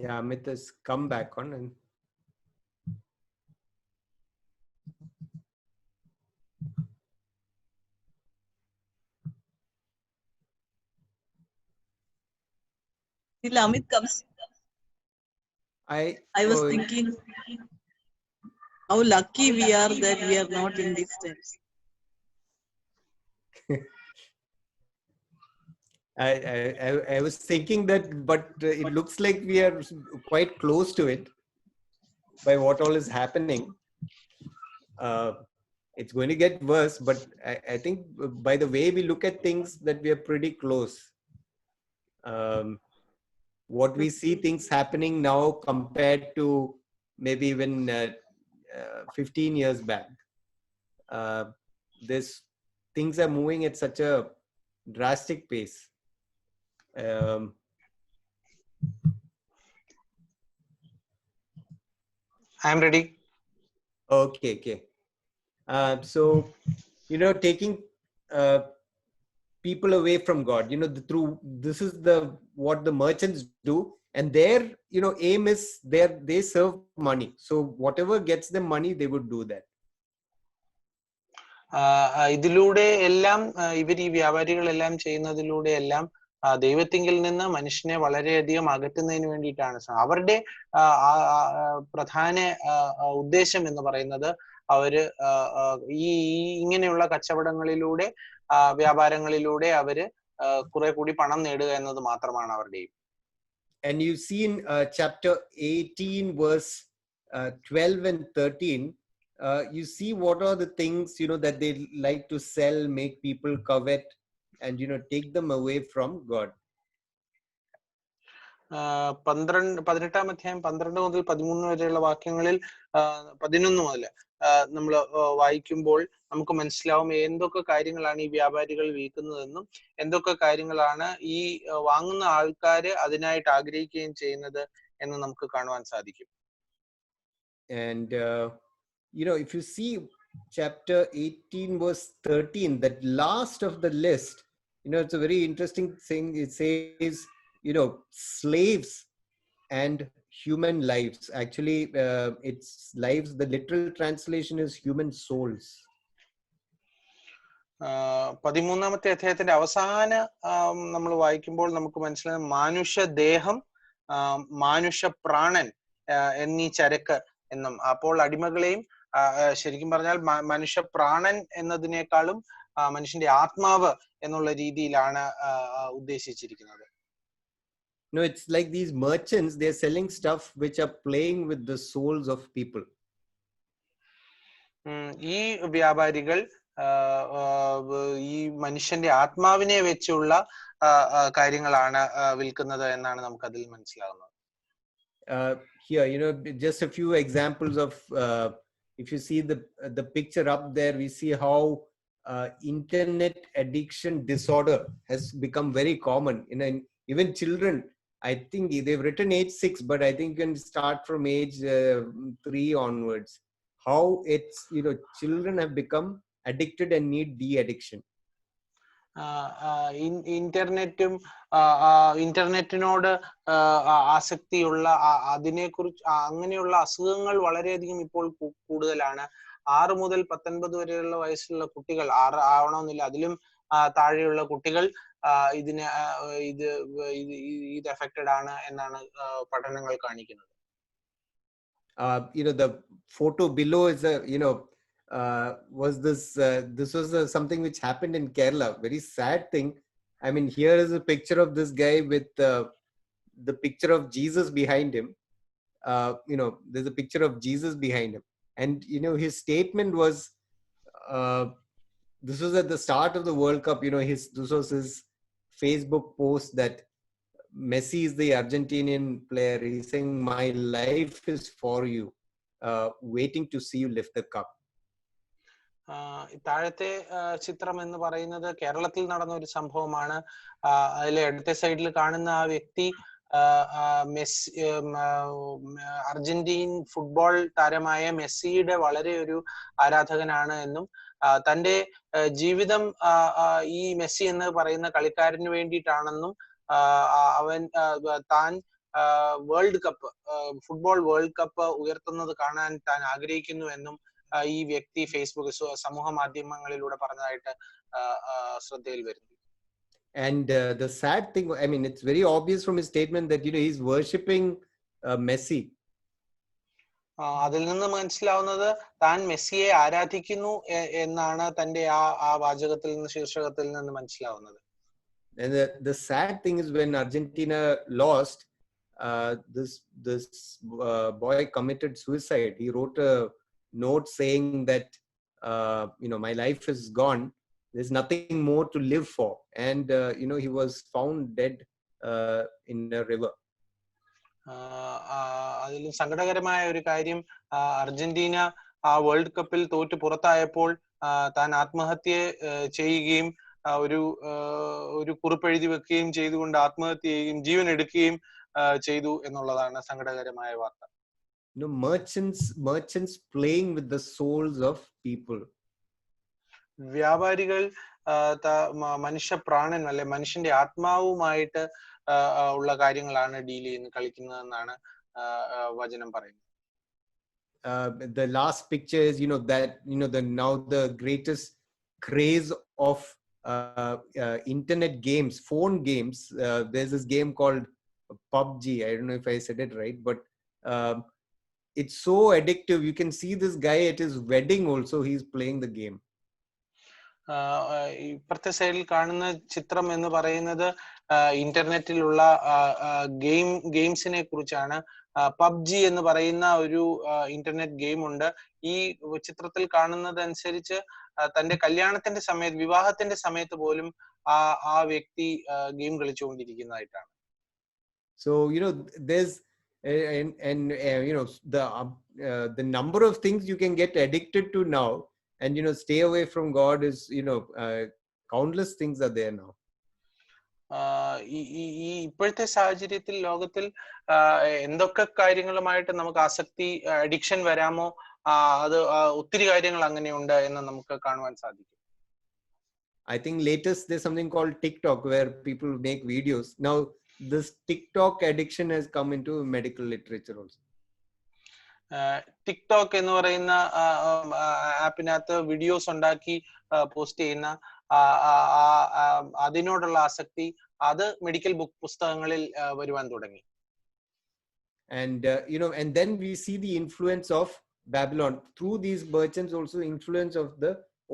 Yeah, Amit has come back on. And Till Amit comes, I was thinking how lucky we are that we are not in distance. I was thinking that, but it looks like we are quite close to it by what all is happening. It's going to get worse, but I think by the way we look at things, that we are pretty close. What we see things happening now compared to maybe even 15 years back. Things are moving at such a drastic pace. I am ready. Okay. So, taking people away from God, this is what the merchants do, and their aim is they serve money. So whatever gets them money, they would do that. ഇതിലൂടെ എല്ലാം ഇവർ ഈ വ്യാപാരികളെല്ലാം ചെയ്യുന്നതിലൂടെ എല്ലാം ദൈവത്തിങ്കിൽ നിന്ന് മനുഷ്യനെ വളരെയധികം അകറ്റുന്നതിന് വേണ്ടിയിട്ടാണ്. അവരുടെ പ്രധാന ഉദ്ദേശം എന്ന് പറയുന്നത് അവര് ഇങ്ങനെയുള്ള കച്ചവടങ്ങളിലൂടെ വ്യാപാരങ്ങളിലൂടെ അവര് കുറെ കൂടി പണം നേടുക എന്നത് മാത്രമാണ് അവരുടെയും. And you see in chapter 18 verse 12 and 13, you see what are the things that they like to sell, make people covet, and take them away from God. 18-ാം അധ്യായം 12 മുതൽ 13 വരെയുള്ള വാക്യങ്ങളിൽ 11 മുതൽ നമ്മൾ വായിക്കുമ്പോൾ നമുക്ക് മനസ്സിലാവും എന്തൊക്കെ കാര്യങ്ങളാണ് ഈ വ്യാപാരികൾ വിൽക്കുന്നതെന്നും എന്തൊക്കെ കാര്യങ്ങളാണ് ഈ വാങ്ങുന്ന ആൾക്കാര് അതിനായിട്ട് ആഗ്രഹിക്കുകയും ചെയ്യുന്നത് എന്ന് നമുക്ക് കാണുവാൻ സാധിക്കും. And if you see chapter 18 verse 13, that last of the list, it's a very interesting thing. It says slaves and human lives. Actually it's lives, the literal translation is human souls. 13-ാമത്തെ അധ്യായത്തിന്റെ അവസാന നമ്മൾ വായിക്കുമ്പോൾ നമുക്ക് മനസ്സിലാകും മാനുഷദേഹം, മാനുഷപ്രാണൻ എന്നീ ചരക്ക് എന്നും. അപ്പോൾ അടിമകളെയും ശരിക്കും പറഞ്ഞാൽ മനുഷ്യപ്രാണൻ എന്നതിനേക്കാളും മനുഷ്യന്റെ ആത്മാവ് എന്നുള്ള രീതിയിലാണ് ഉദ്ദേശിച്ചിരിക്കുന്നത്. No, it's like these merchants, they're selling stuff which are playing with the souls of people. ഈ വ്യാപാരികൾ ഈ മനുഷ്യന്റെ ആത്മാവിനെ വെച്ചുള്ള കാര്യങ്ങളാണ് വിൽക്കുന്നത് എന്നാണ് നമുക്ക് അതിൽ മനസ്സിലാകുന്നത്. Here, just a few examples of if you see the picture up there, we see how internet addiction disorder has become very common. Even children, I think they've written age 6, but I think you can start from age 3 onwards. How it's children have become addicted and need de-addiction. ഇന്റർനെറ്റിനോട് ആസക്തിയുള്ള അതിനെക്കുറിച്ച് അങ്ങനെയുള്ള അസുഖങ്ങൾ വളരെയധികം ഇപ്പോൾ കൂടുതലാണ്. 6 മുതൽ 19 വരെയുള്ള വയസ്സുള്ള കുട്ടികൾ, 6 ആവണമെന്നില്ല, അതിലും താഴെയുള്ള കുട്ടികൾ ഇത് എഫക്റ്റഡ് ആണ് എന്നാണ് പഠനങ്ങൾ കാണിക്കുന്നത്. The photo below is was this was something which happened in Kerala. Very sad thing. I mean, here is a picture of this guy with the picture of Jesus behind him. There's a picture of Jesus behind him, and his statement was this was at the start of the World Cup. This was his Facebook post that Messi is the Argentinian player. He's saying, "My life is for you, waiting to see you lift the cup." താഴത്തെ ചിത്രം എന്ന് പറയുന്നത് കേരളത്തിൽ നടന്ന ഒരു സംഭവമാണ്. അതിലെ ഇടത്തെ സൈഡിൽ കാണുന്ന ആ വ്യക്തി മെസ്സി, അർജന്റീൻ ഫുട്ബോൾ താരമായ മെസ്സിയുടെ വളരെ ഒരു ആരാധകനാണ് എന്നും തന്റെ ജീവിതം ഈ മെസ്സി എന്ന് പറയുന്ന കളിക്കാരന് വേണ്ടിയിട്ടാണെന്നും താൻ world cup football world cup ഉയർത്തുന്നത് കാണാൻ താൻ ആഗ്രഹിക്കുന്നു എന്നും ഈ വ്യക്തി ഫേസ്ബുക്ക് സമൂഹ മാധ്യമങ്ങളിലൂടെ പറഞ്ഞതായിട്ട് ശ്രദ്ധയിൽ വരുന്നു. And the sad thing, I mean, it's very obvious from his statement that he's worshipping Messi. അതിൽ നിന്ന് മനസ്സിലാവുന്നത് താൻ മെസ്സിയെ ആരാധിക്കുന്നു എന്നാണ് തന്റെ ആ വാചകത്തിൽ നിന്ന് ശീർഷകത്തിൽ നിന്ന് മനസ്സിലാവുന്നത്. And the sad thing is when Argentina lost, this boy committed suicide. He wrote a note saying that my life is gone. There's nothing more to live for. And he was found dead in a river. അതിൽ സങ്കടകരമായ ഒരു കാര്യം, Argentina ആ world കപ്പിൽ തോറ്റു പുറത്തായപ്പോൾ താൻ ആത്മഹത്യ ചെയ്യുകയും ഒരു കുറിപ്പെഴുതി വെക്കുകയും ചെയ്തുകൊണ്ട് ആത്മഹത്യ ചെയ്യുകയും ജീവൻ എടുക്കുകയും ചെയ്തു എന്നുള്ളതാണ് സങ്കടകരമായ വാർത്ത. Merchants playing with the souls of people. വ്യാപാരികൾ മനുഷ്യ പ്രാണൻ അല്ലെ മനുഷ്യന്റെ ആത്മാവുമായിട്ട് ഉള്ള കാര്യങ്ങളാണ് ഡീൽ ചെയ്യുന്നത്, കളിക്കുന്നതെന്നാണ് വചനം പറയുന്നത്. The last picture is now the greatest craze of internet games, phone games. There's this game called PUBG. I don't know if I said it right, but it's so addictive. You can see this guy at his wedding also, he's playing the game. ഇപ്പുറത്തെ സൈഡിൽ കാണുന്ന ചിത്രം എന്ന് പറയുന്നത് ഇന്റർനെറ്റിലുള്ള ഗെയിംസിനെ കുറിച്ചാണ്. PUBG എന്ന് പറയുന്ന ഒരു ഇന്റർനെറ്റ് ഗെയിം ഉണ്ട്. ഈ ചിത്രത്തിൽ കാണുന്നതനുസരിച്ച് തന്റെ കല്യാണത്തിന്റെ സമയത്ത്, വിവാഹത്തിന്റെ സമയത്ത് പോലും ആ വ്യക്തി game കളിച്ചുകൊണ്ടിരിക്കുന്നതായിട്ടാണ്. So there's the number of things you can get addicted to now and stay away from God is countless things are there now. ഈ ഇപ്പോഴത്തെ സാഹചര്യത്തിൽ ലോകത്തിൽ എന്തൊക്കെ കാര്യങ്ങളുമായിട്ട് നമുക്ക് ആസക്തി, അഡിക്ഷൻ വരാമോ, അത് ഒത്തിരി കാര്യങ്ങൾ അങ്ങനെയുണ്ട് എന്ന് നമുക്ക് കാണുവാൻ സാധിക്കും. I think latest there's something called TikTok where people make videos. Now this TikTok addiction has come into medical literature also. TikTok എന്ന് പറയുന്ന ആപ്പിനകത്ത് വീഡിയോസ് ഉണ്ടാക്കി പോസ്റ്റ് ചെയ്യുന്ന അതിനോടുള്ള ആസക്തി, അത് മെഡിക്കൽ പുസ്തകങ്ങളിൽ വരുവാൻ തുടങ്ങി. And and then we see the influence of Babylon through these merchants, also influence of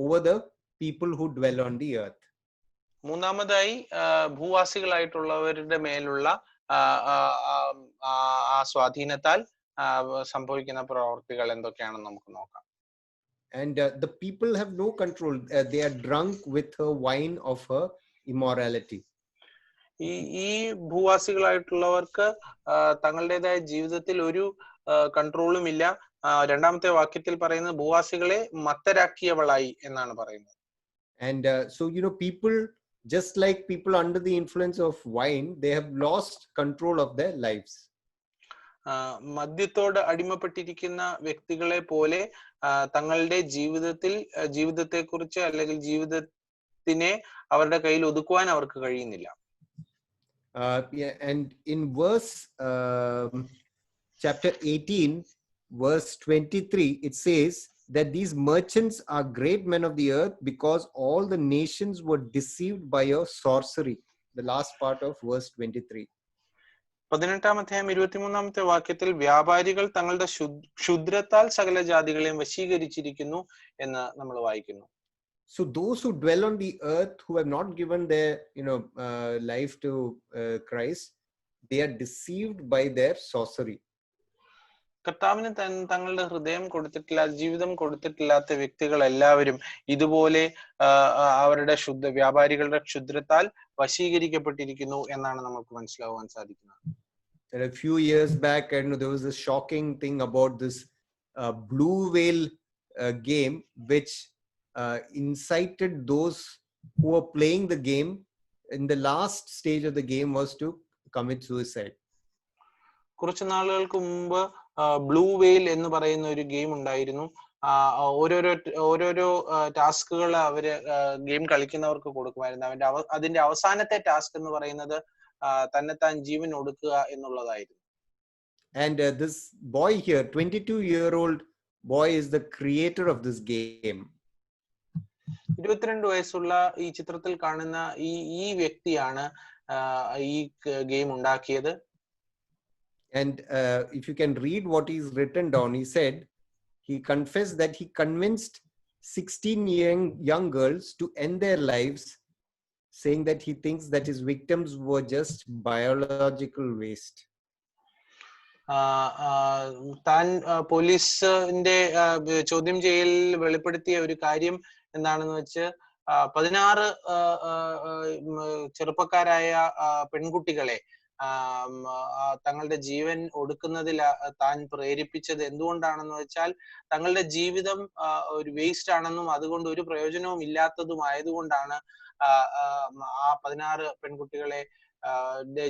over the people who dwell on the earth. മൂന്നാമതായി ഭൂവാസികളായിട്ടുള്ളവരുടെ മേലുള്ള ആ സ്വാധീനത്താൽ സംഭവിക്കുന്ന പ്രവർത്തികൾ എന്തൊക്കെയാണെന്ന് നമുക്ക് നോക്കാം. And the people have no control. They are drunk with her wine of her immorality. ഈ ഭൂവാസികളായിട്ടുള്ളവർക്ക് തങ്ങളുടേതായ ജീവിതത്തിൽ ഒരു കൺട്രോളും ഇല്ല. രണ്ടാമത്തെ വാക്യത്തിൽ പറയുന്നത് ഭൂവാസികളെ മത്തരാക്കിയവളായി എന്നാണ് പറയുന്നത്. And so people, just like people under the influence of wine, they have lost control of their lives. മദ്യത്തോട് അടിമപ്പെട്ടിരിക്കുന്ന വ്യക്തികളെ പോലെ തങ്ങളുടെ ജീവിതത്തെ കുറിച്ച് അല്ലെങ്കിൽ ജീവിതത്തിനെ അവരുടെ കയ്യിൽ ഒതുക്കുവാൻ അവർക്ക് കഴിയുന്നില്ല. And in verse chapter 18 verse 23 it says that these merchants are great men of the earth because all the nations were deceived by your sorcery. The last part of verse 23. 18-ാം അധ്യായം 23-ാമത്തെ വാക്യത്തിൽ വ്യാപാരികൾ തങ്ങളുടെ ക്ഷുദ്രത്താൽ സകല ജാതികളെയും വശീകരിച്ചിരിക്കുന്നു എന്ന് നമ്മൾ വായിക്കുന്നു. So those who dwell on the earth, who have not given their life to Christ, they are deceived by their sorcery. കർത്താവിന് തങ്ങളുടെ ഹൃദയം കൊടുത്തിട്ടില്ല, ജീവിതം കൊടുത്തിട്ടില്ലാത്ത വ്യക്തികൾ എല്ലാവരും ഇതുപോലെ അവരുടെ വ്യാപാരികളുടെ ക്ഷുദ്രത്താൽ വശീകരിക്കപ്പെട്ടിരിക്കുന്നു എന്നാണ് നമുക്ക് മനസ്സിലാവാൻ സാധിക്കുന്നത്. A few years back, I know there was a shocking thing about this blue whale game, which incited those who were playing the game in the last stage of the game was to commit suicide. കുറച്ചു നാളുകൾക്ക് മുമ്പ് blue whale എന്ന് പറയുന്ന ഒരു game ഉണ്ടായിരുന്നു. ഓരോരോ ടാസ്കുകൾ അവര് ഗെയിം കളിക്കുന്നവർക്ക് കൊടുക്കുമായിരുന്നു. അതിന്റെ അവസാനത്തെ ടാസ്ക് എന്ന് പറയുന്നത് തന്നെത്താൻ ജീവൻ ഒടുക്കുക എന്നുള്ളതായിരുന്നു. And this boy here, 22-year-old boy, is the creator of this game. 22 വയസ്സുള്ള ഈ ചിത്രത്തിൽ കാണുന്ന ഈ വ്യക്തിയാണ് ഈ ഗെയിം ഉണ്ടാക്കിയത്. And if you can read what he's written down, he said he confessed that he convinced 16 young girls to end their lives, saying that he thinks that his victims were just biological waste. താൻ പോലീസിന്റെ ചോദ്യം ചെയ്യലിൽ വെളിപ്പെടുത്തിയ ഒരു കാര്യം എന്താണെന്ന് വെച്ച് 16 ചെറുപ്പക്കാരായ പെൺകുട്ടികളെ തങ്ങളുടെ ജീവൻ ഒടുക്കുന്നതിൽ താൻ പ്രേരിപ്പിച്ചത് എന്തുകൊണ്ടാണെന്ന് വെച്ചാൽ തങ്ങളുടെ ജീവിതം ഒരു വേസ്റ്റ് ആണെന്നും അതുകൊണ്ട് ഒരു പ്രയോജനവും ഇല്ലാത്തതും ആയതുകൊണ്ടാണ് ആ 16 പെൺകുട്ടികളെ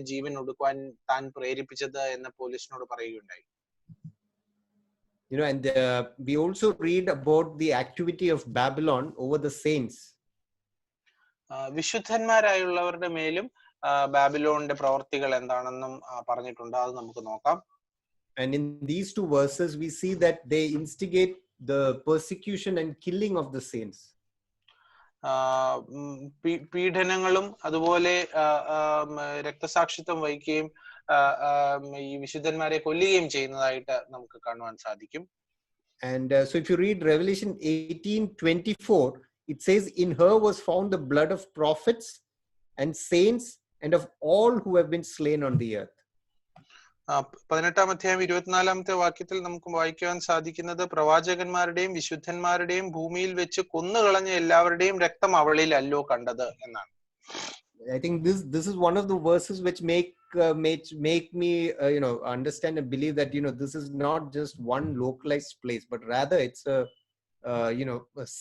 ജീവൻ ഒടുക്കുവാൻ താൻ പ്രേരിപ്പിച്ചത് എന്ന് പോലീസിനോട് പറയുകയുണ്ടായി. You know, and we also read about the activity of Babylon over the saints. വിശുദ്ധന്മാരായുള്ളവരുടെ മേലും ബാബിലോണിന്റെ പ്രവർത്തികൾ എന്താണെന്നും പറഞ്ഞിട്ടുണ്ട്. അത് നമുക്ക് നോക്കാം. And in these two verses we see that they instigate the persecution and killing of the saints. പീഡനങ്ങളും അതുപോലെ രക്തസാക്ഷിത്വം വഹിക്കുകയും ഈ വിശുദ്ധന്മാരെ കൊല്ലുകയും ചെയ്യുന്നതായിട്ട് നമുക്ക് കാണുവാൻ സാധിക്കും. And so if you read Revelation 18:24, it says, in her was found the blood of prophets and saints and of all who have been slain on the earth. 18-ാം അധ്യായം 24-ാമത്തെ വാക്യത്തിൽ നമുക്ക് വായിക്കുവാൻ സാധിക്കുന്നത്, പ്രവാചകന്മാരുടെയും വിശുദ്ധന്മാരുടെയും ഭൂമിയിൽ വെച്ച് കൊന്നുകളഞ്ഞ എല്ലാവരുടെയും രക്തം അവളിൽ അല്ലോ കണ്ടത് എന്നാണ്. I think this is one of the verses which make me understand and believe that this is not just one localized place, but rather it's a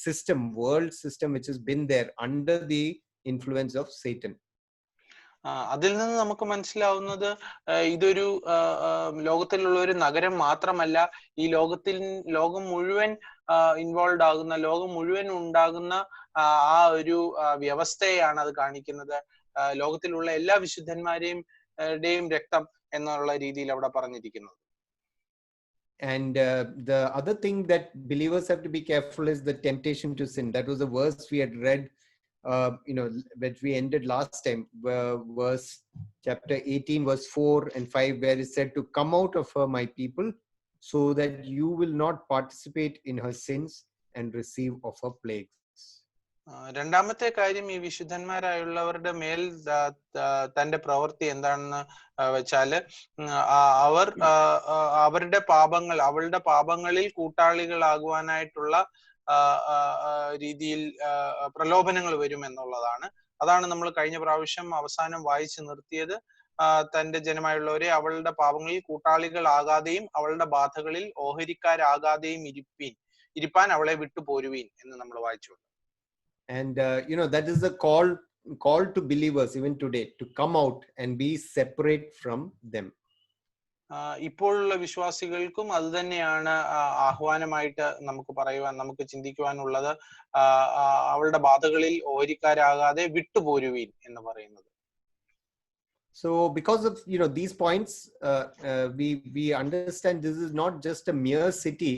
system, world system which has been there under the influence of Satan. അതിൽ നിന്ന് നമുക്ക് മനസ്സിലാവുന്നത് ഇതൊരു ലോകത്തിലുള്ള ഒരു നഗരം മാത്രമല്ല, ഈ ലോകം മുഴുവൻ ഇൻവോൾവ് ആകുന്ന, ലോകം മുഴുവൻ ഉണ്ടാകുന്ന ആ ഒരു വ്യവസ്ഥയാണ് അത് കാണിക്കുന്നത്. ലോകത്തിലുള്ള എല്ലാ വിശുദ്ധന്മാരെയും രക്തം എന്നുള്ള രീതിയിൽ അവിടെ പറഞ്ഞിരിക്കുന്നത്. And the other thing that believers have to be careful is the temptation to sin. That was a verse we had read which we ended last time, verse chapter 18 verse 4 and 5, where it said to come out of her, my people, so that you will not participate in her sins and receive of her plagues. രണ്ടാമത്തെ കാര്യം, ഈ വിശുദ്ധന്മാരായുള്ളവരുടെ മേൽ തന്റെ പ്രവൃത്തി എന്താണെന്ന് വെച്ചാല് അവരുടെ പാപങ്ങളിൽ കൂട്ടാളികളാകുവാനായിട്ടുള്ള രീതിയിൽ പ്രലോഭനങ്ങൾ വരും എന്നുള്ളതാണ്. അതാണ് നമ്മൾ കഴിഞ്ഞ പ്രാവശ്യം അവസാനം വായിച്ചു നിർത്തിയത്. തന്റെ ജനമായുള്ളവരെ അവളുടെ പാപങ്ങളിൽ കൂട്ടാളികളാകാതെയും അവളുടെ ബാധകളിൽ ഓഹരിക്കാരാകാതെയും ഇരിപ്പാൻ അവളെ വിട്ടുപോരുവീൻ എന്ന് നമ്മൾ വായിച്ചു. And that is the call to believers even today, to come out and be separate from them. ഇപ്പോഴുള്ള വിശ്വാസികൾക്കും അത് തന്നെയാണ് ആഹ്വാനമായിട്ട് നമുക്ക് ചിന്തിക്കുവാനുള്ളത്. അവളുടെ ബാധകളിൽ ഓഹരിക്കാരാകാതെ വിട്ടുപോരുവീൻ എന്ന് പറയുന്നത്. So because of these points, we understand this is not just a mere city,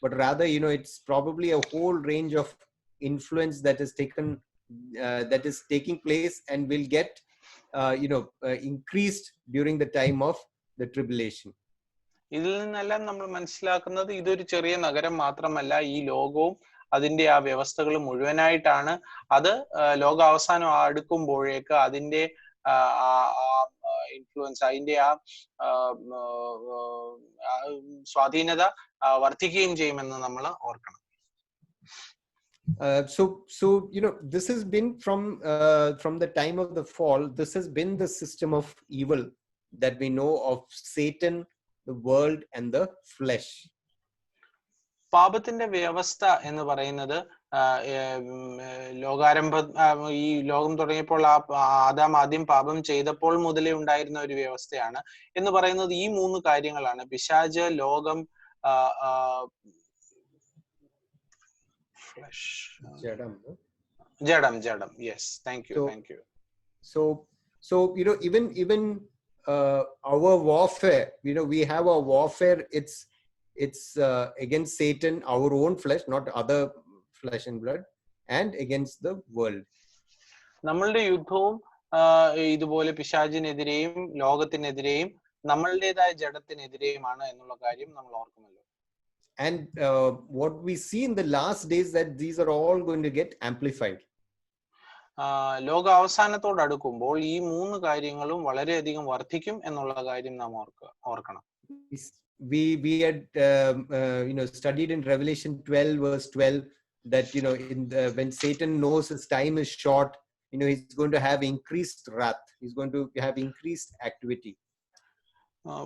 but rather it's probably a whole range of influence that is taking place and will get increased during the time of the tribulation. ഇതിൽ നിന്നെല്ലാം നമ്മൾ മനസ്സിലാക്കുന്നത് ഇതൊരു ചെറിയ നഗരം മാത്രമല്ല, ഈ ലോകവും അതിന്റെ ആ വ്യവസ്ഥകൾ മുഴുവനായിട്ടാണ്. അത് ലോകാവസാനം അടുക്കുമ്പോഴേക്ക് അതിന്റെ ഇൻഫ്ലുവൻസ്, അതിന്റെ ആ സ്വാധീനത വർദ്ധിക്കുകയും ചെയ്യുമെന്ന് നമ്മൾ ഓർക്കണം. So this has been from the time of the fall. This has been the system of evil that we know of Satan, the world, and the flesh. പാപത്തിന്റെ വ്യവസ്ഥ എന്ന് പറയുന്നത് ഈ ലോകം തുടങ്ങിയപ്പോൾ ആദാം ആദ്യം പാപം ചെയ്തപ്പോൾ മുതലേ ഉണ്ടായിരുന്ന ഒരു വ്യവസ്ഥയാണ് എന്ന് പറയുന്നത് ഈ 3 കാര്യങ്ങളാണ്: പിശാച്, ലോകം, ജഡം. Yes, thank you. So even our warfare, we have a warfare. It's against Satan, our own flesh, not other flesh and blood, and against the world. നമ്മളുടെ യുദ്ധവും ഇതുപോലെ പിശാചിനെതിരെയും ലോകത്തിനെതിരെയും നമ്മളുടേതായ ജഡത്തിനെതിരെയുമാണ് എന്നുള്ള കാര്യം നമ്മൾ ഓർക്കുമല്ലോ. And what we see in the last days, that these are all going to get amplified. ലോക അവസാനത്തോട് അടുക്കുമ്പോൾ ഈ മൂന്ന് കാര്യങ്ങളും വളരെയധികം വർദ്ധിക്കും എന്നുള്ള കാര്യം നാം ഓർക്കണം. We had studied in Revelation 12 verse 12 that when Satan knows his time is short, he's going to have increased wrath, he's going to have increased activity.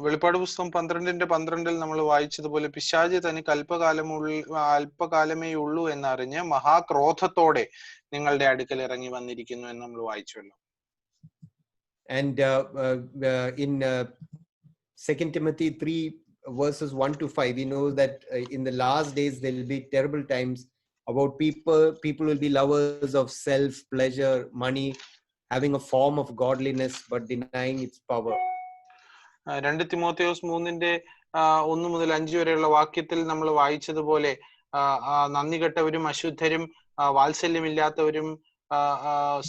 വെളിപ്പാട് പുസ്തകം 12:12 നമ്മൾ വായിച്ചതുപോലെ പിശാച് തനിക്ക് അല്പകാലമേ ഉള്ളൂ എന്നറിഞ്ഞ് മഹാക്രോധത്തോടെ നിങ്ങളുടെ അടുക്കൽ ഇറങ്ങി വന്നിരിക്കുന്നു എന്ന് നമ്മൾ വായിച്ചുവല്ലോ. And in 2 Timothy 3 verses 1 to 5, we know that in the last days there will be terrible times. About people will be lovers of self, pleasure, money, having a form of godliness but denying its power. 2 തിമോഥെയോസ് 3:1 മുതൽ 5 വരെയുള്ള വാക്യത്തിൽ നമ്മൾ വായിച്ചതുപോലെ നന്ദി കെട്ടവരും അശുദ്ധരും വാത്സല്യമില്ലാത്തവരും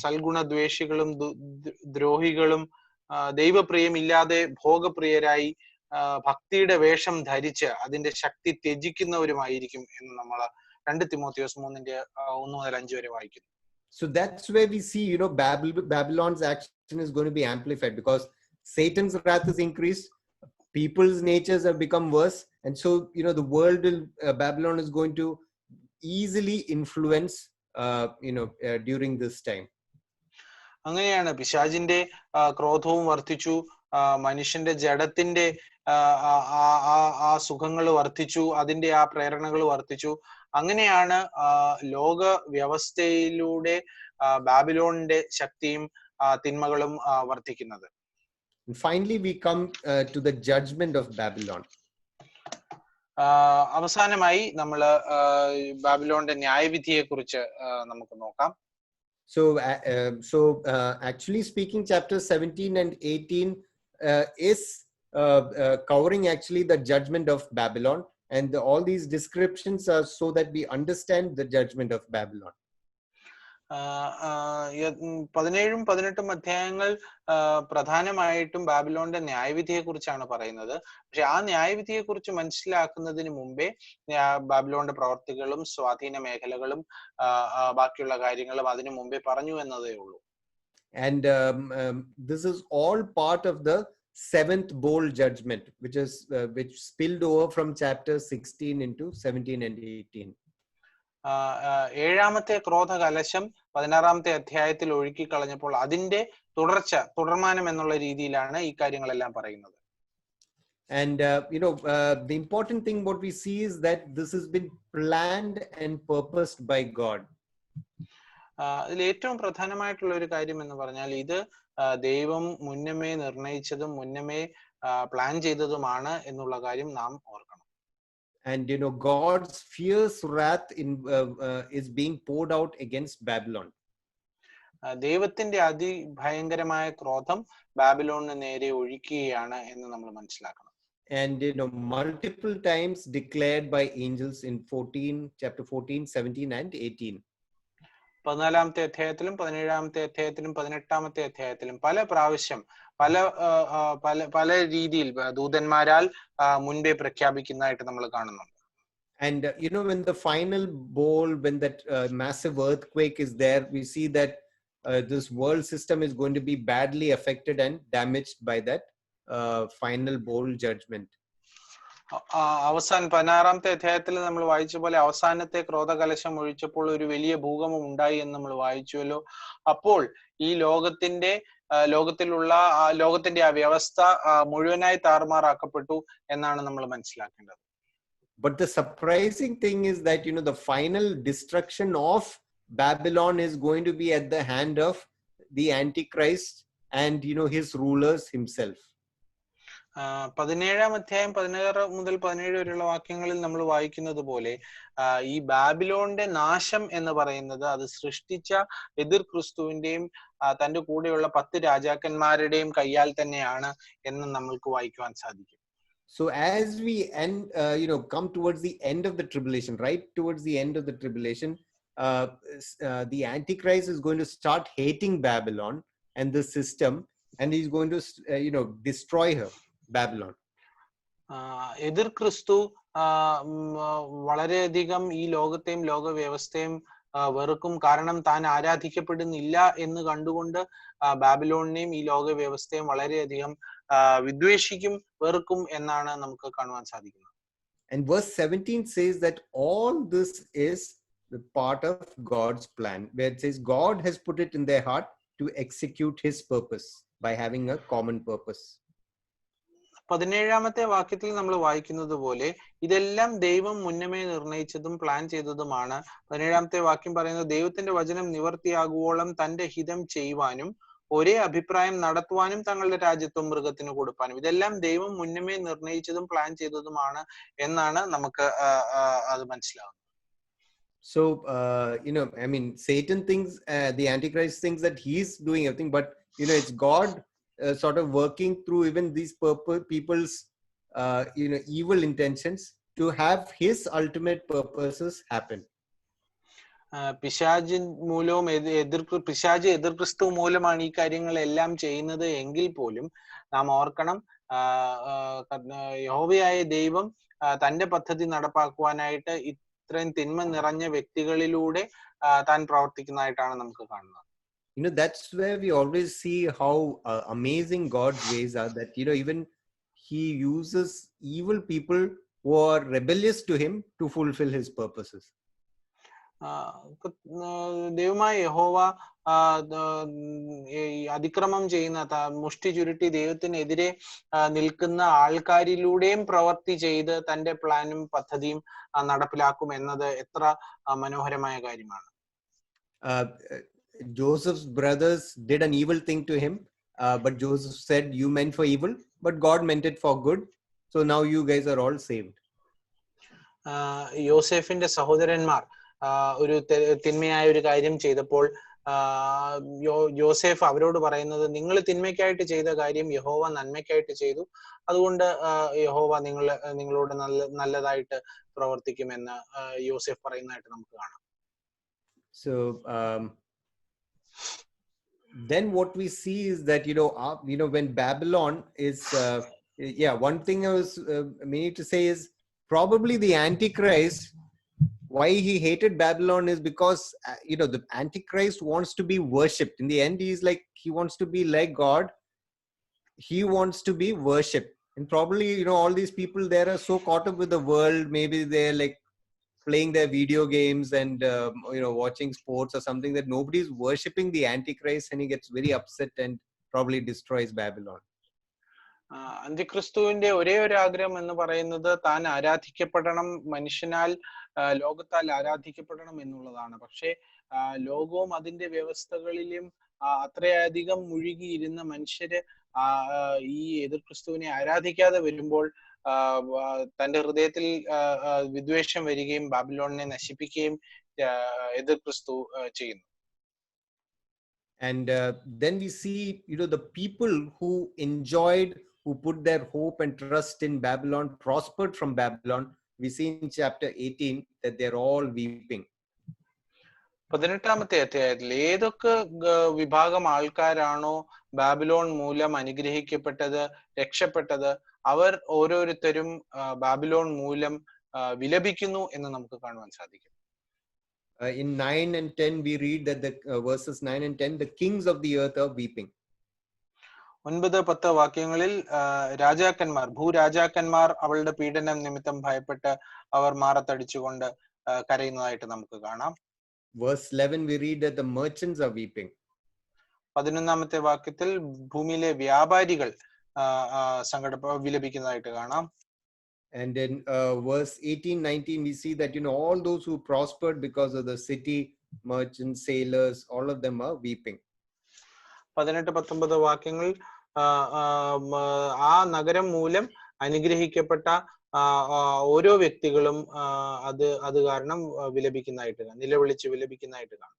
സൽഗുണദ്വേഷികളും ദ്രോഹികളും ദൈവപ്രിയമില്ലാതെ ഭോഗപ്രിയരായി ഭക്തിയുടെ വേഷം ധരിച്ച് അതിന്റെ ശക്തി ത്യജിക്കുന്നവരുമായിരിക്കും എന്ന് നമ്മൾ 2 തിമോഥെയോസ് 3:1 മുതൽ 5 വരെ വായിക്കുന്നു. So that's where we see, Babylon's action is going to be amplified because Satan's wrath is increased, people's natures have become worse, and so the world will Babylon is going to easily influence during this time. അങ്ങനെയാണ് പിശാചിന്റെ ക്രോധവും വർദ്ധിച്ചു, മനുഷ്യന്റെ ജഡത്തിന്റെ ആ സുഖങ്ങൾ വർദ്ധിച്ചു, അതിന്റെ ആ പ്രേരണകൾ വർദ്ധിച്ചു. അങ്ങനെയാണ് ലോക വ്യവസ്ഥയിലൂടെ ബാബിലോണിന്റെ ശക്തിയും തിന്മകളും വർദ്ധിക്കുന്നത്. And finally we come to the judgment of Babylon. അവസാനമായി നമ്മൾ ബാബിലോണിന്റെ ന്യായവിധിയെ കുറിച്ച് നമുക്ക് നോക്കാം. So actually speaking, chapter 17 and 18 is covering actually the judgment of Babylon, and all these descriptions are so that we understand the judgment of Babylon. 17ഉം 18ഉം അധ്യായങ്ങൾ പ്രധാനമായിട്ടും ബാബിലോണിന്റെ ന്യായവിധിയെ കുറിച്ചാണ് പറയുന്നത്. പക്ഷെ ആ ന്യായവിധിയെ കുറിച്ച് മനസ്സിലാക്കുന്നതിന് മുമ്പേ ബാബിലോണിന്റെ പ്രവർത്തികളും സ്വാധീന മേഖലകളും ബാക്കിയുള്ള കാര്യങ്ങളും അതിനു മുമ്പേ പറഞ്ഞു എന്നതേ ഉള്ളൂ. And this is all part of the seventh bowl judgment, which spilled over from chapter 16 into 17 and 18. ഏഴാമത്തെ ക്രോധ കലശം 16ാമത്തെ അധ്യായത്തിൽ ഒഴുക്കി കളഞ്ഞപ്പോൾ അതിന്റെ തുടർമാനം എന്നുള്ള രീതിയിലാണ് ഈ കാര്യങ്ങളെല്ലാം പറയുന്നത്. And the important thing what we see is that this has been planned and purposed by God. ഇതിൽ ഏറ്റവും പ്രധാനമായിട്ടുള്ള ഒരു കാര്യം എന്ന് പറഞ്ഞാൽ ഇത് ദൈവം മുന്നമേ നിർണയിച്ചതും മുന്നമേ പ്ലാൻ ചെയ്തതുമാണ് എന്നുള്ള കാര്യം നാം ഓർക്കണം. And God's fierce wrath is being poured out against Babylon. ദൈവത്തിന്റെ അതിഭയങ്കരമായ ക്രോധം ബാബിലോണിന് നേരെ ഒഴുക്കുകയാണ് എന്ന് നമ്മൾ മനസ്സിലാക്കണം. And multiple times declared by angels in chapter 14, 17 and 18. 14ാമത്തെ അധ്യായത്തിലും 17ാമത്തെ അധ്യായത്തിലും 18ാമത്തെ അധ്യായത്തിലും പല പ്രാവശ്യം പല രീതിയിൽ ദൂതന്മാരാൽ മുൻപേ പ്രഖ്യാപിക്കുന്നതായിട്ട് നമ്മൾ കാണുന്നുണ്ട്. And when the final bowl, when that massive earthquake is there, we see that this world system is going to be badly affected and damaged by that final bowl judgment. അവസാന 16ാമത്തെ അധ്യായത്തിൽ നമ്മൾ വായിച്ച പോലെ അവസാനത്തെ ക്രോധകലശം ഒഴിച്ചപ്പോൾ ഒരു വലിയ ഭൂകമ്പം ഉണ്ടായി എന്ന് നമ്മൾ വായിച്ചുവല്ലോ. അപ്പോൾ ഈ ലോകത്തിന്റെ ആ വ്യവസ്ഥ മുഴുവനായി താറുമാറാക്കപ്പെട്ടു എന്നാണ് നമ്മൾ മനസ്സിലാക്കേണ്ടത്. But the surprising thing is that the final destruction of Babylon is going to be at the hand of the Antichrist and his rulers himself. 17-ാം അധ്യായം 16 മുതൽ 17 വരെയുള്ള വാക്യങ്ങളിൽ നമ്മൾ വായിക്കുന്നത് പോലെ ഈ ബാബിലോണിന്റെ നാശം എന്ന് പറയുന്നത് അത് സൃഷ്ടിച്ച എതിർ ക്രിസ്തുവിന്റെയും തന്റെ കൂടെയുള്ള 10 രാജാക്കന്മാരുടെയും കയ്യാൽ തന്നെയാണ് എന്ന് നമ്മൾക്ക് വായിക്കുവാൻ സാധിക്കും. So as we come towards the end of the tribulation, right towards the end of the tribulation, the Antichrist is going to start hating Babylon and the system, and he's going to destroy her, Babylon. എതിർ ക്രിസ്തു വളരെയധികം ഈ ലോകത്തെയും ലോക വ്യവസ്ഥയും വെറുക്കും. കാരണം താൻ ആരാധിക്കപ്പെടുന്നില്ല എന്ന് കണ്ടുകൊണ്ട് ബാബിലോണിനെയും ഈ ലോക വ്യവസ്ഥയും വളരെയധികം വിദ്വേഷിക്കും, വെറുക്കും എന്നാണ് നമുക്ക് കാണുവാൻ സാധിക്കുന്നത്. And verse 17 says that all this is the part of God's plan, where it says God has put it in their heart to execute his purpose by having a common purpose. 17-ാമത്തെ വാക്യത്തിൽ നമ്മൾ വായിക്കുന്നത് പോലെ ഇതെല്ലാം ദൈവം മുന്നമേ നിർണയിച്ചതും plan ചെയ്തതുമാണ്. 17-ാമത്തെ വാക്യം പറയുന്നത് ദൈവത്തിന്റെ വചനം നിവർത്തിയാകുവോളം തന്റെ ഹിതം ചെയ്യുവാനും ഒരേ അഭിപ്രായം നടത്തുവാനും തങ്ങളുടെ രാജ്യത്വം മൃഗത്തിന് കൊടുപ്പാനും. ഇതെല്ലാം ദൈവം മുന്നമേ നിർണയിച്ചതും പ്ലാൻ ചെയ്തതുമാണ് എന്നാണ് നമുക്ക് അത് മനസ്സിലാവുന്നത്. So, Satan thinks, the Antichrist thinks that he's doing everything, but, it's God sort of working through even these people's, evil intentions to have his ultimate purposes happen. പിശാച് മൂലവും പിശാച് എതിർ ക്രിസ്തു മൂലമാണ് ഈ കാര്യങ്ങളെല്ലാം ചെയ്യുന്നത് എങ്കിൽ പോലും നാം ഓർക്കണം, യഹോവയായ ദൈവം തന്റെ പദ്ധതി നടപ്പാക്കുവാനായിട്ട് ഇത്രയും തിന്മ നിറഞ്ഞ വ്യക്തികളിലൂടെ താൻ പ്രവർത്തിക്കുന്നതായിട്ടാണ് നമുക്ക് കാണുന്നത്. That's where we always see how amazing God's ways are, that even he uses evil people who are rebellious to him to fulfill his purposes. ദൈവമായ യഹോവ അതിക്രമം ചെയ്യുന്ന, മുഷ്ടി ചുരുട്ടി ദൈവത്തിനെതിരെ നിൽക്കുന്ന ആൾക്കാരിലൂടെയും പ്രവർത്തി ചെയ്ത് തന്റെ പ്ലാനും പദ്ധതിയും നടപ്പിലാക്കും എന്നത് എത്ര മനോഹരമായ കാര്യമാണ്. Joseph's brothers did an evil thing to him, but Joseph said, you meant for evil, but God meant it for good. So now you guys are all saved. യോസേഫിന്റെ സഹോദരന്മാർ ഒരു തിന്മയായ ഒരു കാര്യം ചെയ്തപ്പോൾ യോസേഫ് അവരോട് പറയുന്നത്, നിങ്ങൾ തിന്മയ്ക്കായിട്ട് ചെയ്ത കാര്യം യഹോവ നന്മയ്ക്കായിട്ട് ചെയ്തു, അതുകൊണ്ട് യഹോവ നിങ്ങളോട് നല്ലതായിട്ട് പ്രവർത്തിക്കുമെന്ന് യോസേഫ് പറയുന്നതായിട്ട് നമുക്ക് കാണാം. So then what we see is that when Babylon is one thing I was meaning to say is probably the Antichrist, why he hated Babylon is because the Antichrist wants to be worshipped. In the end, he wants to be like God. He wants to be worshipped, and probably all these people there are so caught up with the world. Maybe they're like playing their video games and watching sports or something, that nobody's worshipping the Antichrist, and he gets very upset and probably destroys Babylon. അന്തിക്രിസ്തുവിന്റെ ഒരേ ഒരു ആഗ്രഹം എന്ന് പറയുന്നത് താൻ ആരാധിക്കപ്പെടണം, മനുഷ്യനാൽ ലോകത്താൽ ആരാധിക്കപ്പെടണം എന്നുള്ളതാണ്. പക്ഷെ ലോകവും അതിന്റെ വ്യവസ്ഥകളിലും അത്രയധികം മുഴുകിയിരുന്ന മനുഷ്യര് ഈ എതിർ ക്രിസ്തുവിനെ ആരാധിക്കാതെ വരുമ്പോൾ തന്റെ ഹൃദയത്തിൽ വിദ്വേഷം വരികയും ബാബിലോണിനെ നശിപ്പിക്കുകയും എതിർ ക്രിസ്തു ചെയ്യുന്നു. And then we see, the people who put their hope and trust in Babylon, prospered from Babylon. We see in chapter 18 that they're all weeping. 18-ാമത്തെ അധ്യായത്തിൽ ഏതൊക്കെ വിഭാഗം ആൾക്കാരാണോ ബാബിലോൺ മൂലം അനുഗ്രഹിക്കപ്പെട്ടത്, രക്ഷപ്പെട്ടത്, അവർ ഓരോരുത്തരും ബാബിലോൺ മൂലം വിലപിക്കുന്നു എന്ന് നമുക്ക് കാണുവാൻ സാധിക്കും. In 9 and 10 we read that the verses 9 and 10, the kings of the earth are weeping. 9-10 വാക്യങ്ങളിൽ ഭൂരാജാക്കന്മാർ അവളുടെ പീഡനം നിമിത്തം ഭയപ്പെട്ട് അവർ മാറത്തടിച്ചുകൊണ്ട് കരയുന്നതായിട്ട് നമുക്ക് കാണാം. Verse 11 we read that the merchants are weeping. 11-ാമത്തെ വാക്യത്തിൽ ഭൂമിയിലെ വ്യാപാരികൾ വിലപിക്കുന്നതായിട്ട് കാണാം. And in verse 18-19 we see that all those who prospered because of the city, merchants, sailors, all of them are weeping. 18-19 വാക്യങ്ങൾ ആ നഗരം മൂലം അനുഗ്രഹിക്കപ്പെട്ട ഓരോ വ്യക്തികളും അത് കാരണം വിലപിക്കുന്നതായിട്ട് കാണാം, നിലവിളിച്ച് വിലപിക്കുന്നതായിട്ട് കാണാം.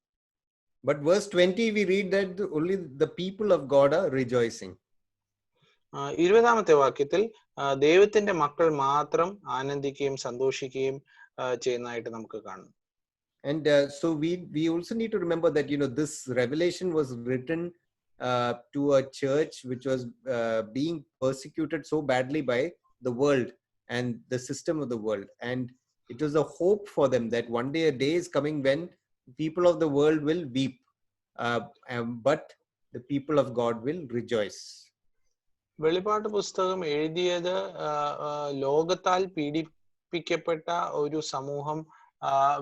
But verse 20 we read that only the people of God are rejoicing. 20ാമത്തെ വാക്യത്തിൽ ദൈവത്തിന്റെ മക്കൾ മാത്രം ആനന്ദിക്കുകയും സന്തോഷിക്കുകയും ചെയ്യുന്നതായിട്ട് നമുക്ക് കാണും. And so we also need to remember that this revelation was written to a church which was being persecuted so badly by the world and the system of the world, and it was a hope for them that one day a day is coming when people of the world will weep, but the people of God will rejoice. വെളിപ്പാട് പുസ്തകം എഴുതിയത് ലോകത്താൽ പീഡിപ്പിക്കപ്പെട്ട ഒരു സമൂഹം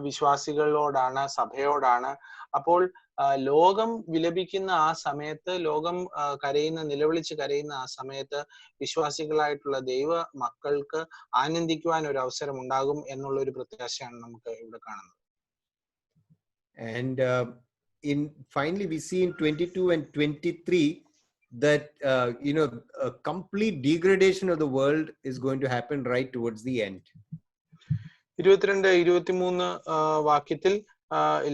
വിശ്വാസികളോടാണ്, സഭയോടാണ്. അപ്പോൾ ലോകം വിലപിക്കുന്ന ആ സമയത്ത്, ലോകം നിലവിളിച്ച് കരയുന്ന ആ സമയത്ത് വിശ്വാസികളായിട്ടുള്ള ദൈവ മക്കൾക്ക് ആനന്ദിക്കുവാൻ ഒരു അവസരം ഉണ്ടാകും എന്നുള്ള ഒരു പ്രത്യാശയാണ് നമുക്ക് ഇവിടെ കാണുന്നത്. And finally we see in 22 and 23 that a complete degradation of the world is going to happen right towards the end. 22-23 വാക്യത്തിൽ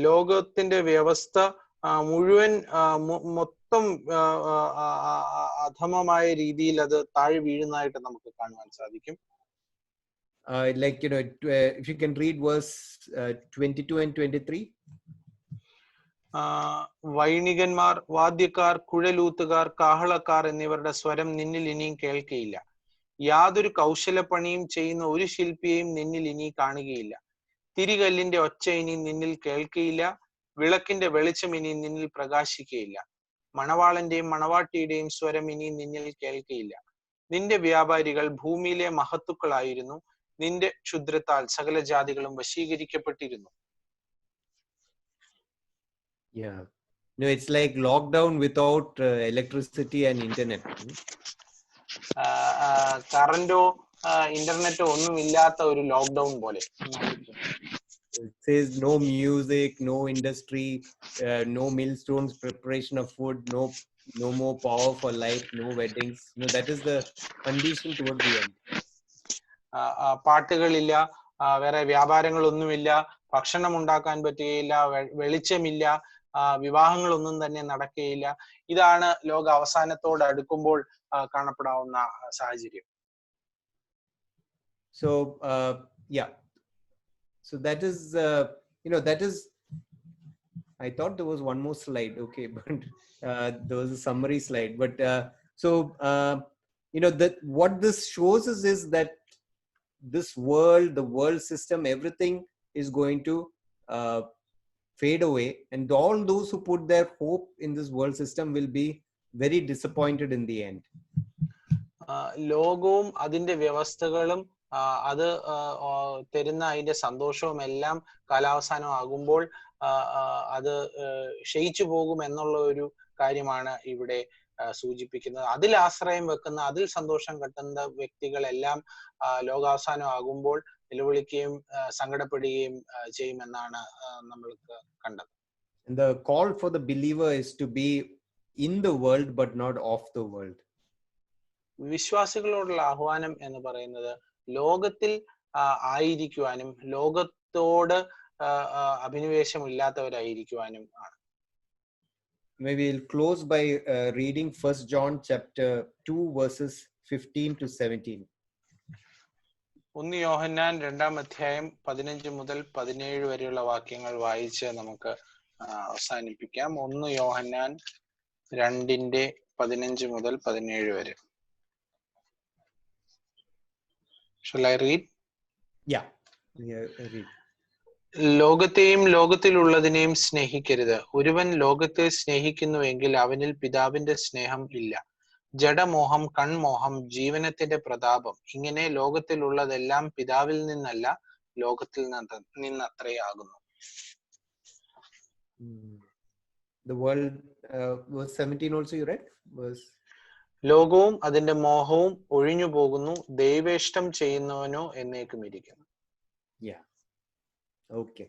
ലോകത്തിന്റെ വ്യവസ്ഥ മുഴുവൻ മൊത്തം അധമമായ രീതിയിൽ അത് താഴെ വീഴുന്നതായിട്ട് നമുക്ക് കാണുവാൻ സാധിക്കും. If you can read verse 22 and 23. വൈണികന്മാർ, വാദ്യക്കാർ, കുഴലൂത്തുകാർ, കാഹളക്കാർ എന്നിവരുടെ സ്വരം നിന്നിൽ ഇനിയും കേൾക്കയില്ല. യാതൊരു കൗശലപ്പണിയും ചെയ്യുന്ന ഒരു ശില്പിയെയും നിന്നിൽ ഇനി കാണുകയില്ല. തിരികല്ലിന്റെ ഒച്ച ഇനി നിന്നിൽ കേൾക്കയില്ല. വിളക്കിന്റെ വെളിച്ചം ഇനി നിന്നിൽ പ്രകാശിക്കയില്ല. മണവാളന്റെയും മണവാട്ടിയുടെയും സ്വരം ഇനി നിന്നിൽ കേൾക്കയില്ല. നിന്റെ വ്യാപാരികൾ ഭൂമിയിലെ മഹത്തുക്കളായിരുന്നു. നിന്റെ ക്ഷുദ്രത്താൽ സകല ജാതികളും വശീകരിക്കപ്പെട്ടിരുന്നു. Yeah, it's like lockdown without electricity and internet. കറന്റോ ഇന്റർനെറ്റോ ഒന്നും ഇല്ലാത്ത ഒരു ലോക്ക്ഡൌൺ പോലെ. It says no music, no industry, no millstones, preparation of food, no more power for light, no weddings. That is the condition towards the end. പാട്ടുകളില്ല, വേറെ വ്യാപാരങ്ങളൊന്നുമില്ല, ഭക്ഷണം ഉണ്ടാക്കാൻ പറ്റുകയില്ല, വെളിച്ചമില്ല, വിവാഹങ്ങളൊന്നും തന്നെ നടക്കുകയില്ല. ഇതാണ് ലോക അവസാനത്തോട് അടുക്കുമ്പോൾ കാണപ്പെടാവുന്ന സാഹചര്യം. So so that is that is, I thought there was one more slide, okay, but there was a summary slide, but that what this shows us is that this world, the world system, everything is going to fade away, and all those who put their hope in this world system will be very disappointed in the end. ലോകവും അതിന്റെ വ്യവസ്ഥകളും അത് തരുന്ന അതിന്റെ സന്തോഷവും എല്ലാം കാലാവസാനം ആകുമ്പോൾ അത് ക്ഷയിച്ചു പോകും എന്നുള്ള ഒരു കാര്യമാണ് ഇവിടെ സൂചിപ്പിക്കുന്നത്. അതിൽ ആശ്രയം വെക്കുന്ന, അതിൽ സന്തോഷം കെട്ടുന്ന വ്യക്തികളെല്ലാം ലോകാവസാനം ആകുമ്പോൾ നിലവിളിക്കുകയും സങ്കടപ്പെടുകയും ചെയ്യുമെന്നാണ് നമ്മൾക്ക് കണ്ടത്. The call for the believer is to be in the world but not of the world. വിശ്വാസികളോടുള്ള ആഹ്വാനം എന്ന് പറയുന്നത് ലോകത്തിൽ ആയിരിക്കുവാനും ലോകത്തോട് അഭിനിവേശമില്ലാത്തവരായിരിക്കുവാനും ആണ്. Maybe we'll close by reading 1 John chapter 2 verses 15 to 17. 1 യോഹന്നാൻ 2-ാം അധ്യായം 15 മുതൽ 17 വരെയുള്ള വാക്യങ്ങൾ വായിച്ച് നമുക്ക് അവസാനിപ്പിക്കാം. 1 യോഹന്നാൻ 2:15 മുതൽ 17 വരെ. Shall I read? Yeah, read. ലോകത്തെയും ലോകത്തിലുള്ളതിനെയും സ്നേഹിക്കരുത്. ഒരുവൻ ലോകത്തെ സ്നേഹിക്കുന്നുവെങ്കിൽ അവനിൽ പിതാവിന്റെ സ്നേഹം ഇല്ല. ജഡമോഹം, കൺമോഹം, ജീവനത്തിന്റെ പ്രതാപം, ഇങ്ങനെ ലോകത്തിലുള്ളതെല്ലാം പിതാവിൽ നിന്നല്ല, ലോകത്തിൽ നിന്നത്രേ ആകുന്നു. The world, verse 17 also you read? ലോകവും അതിന്റെ മോഹവും ഒഴിഞ്ഞു പോകുന്നു, ദൈവേഷ്ടം ചെയ്യുന്നവനോ എന്നേക്കും ഇരിക്കുന്നു. Yeah. Okay.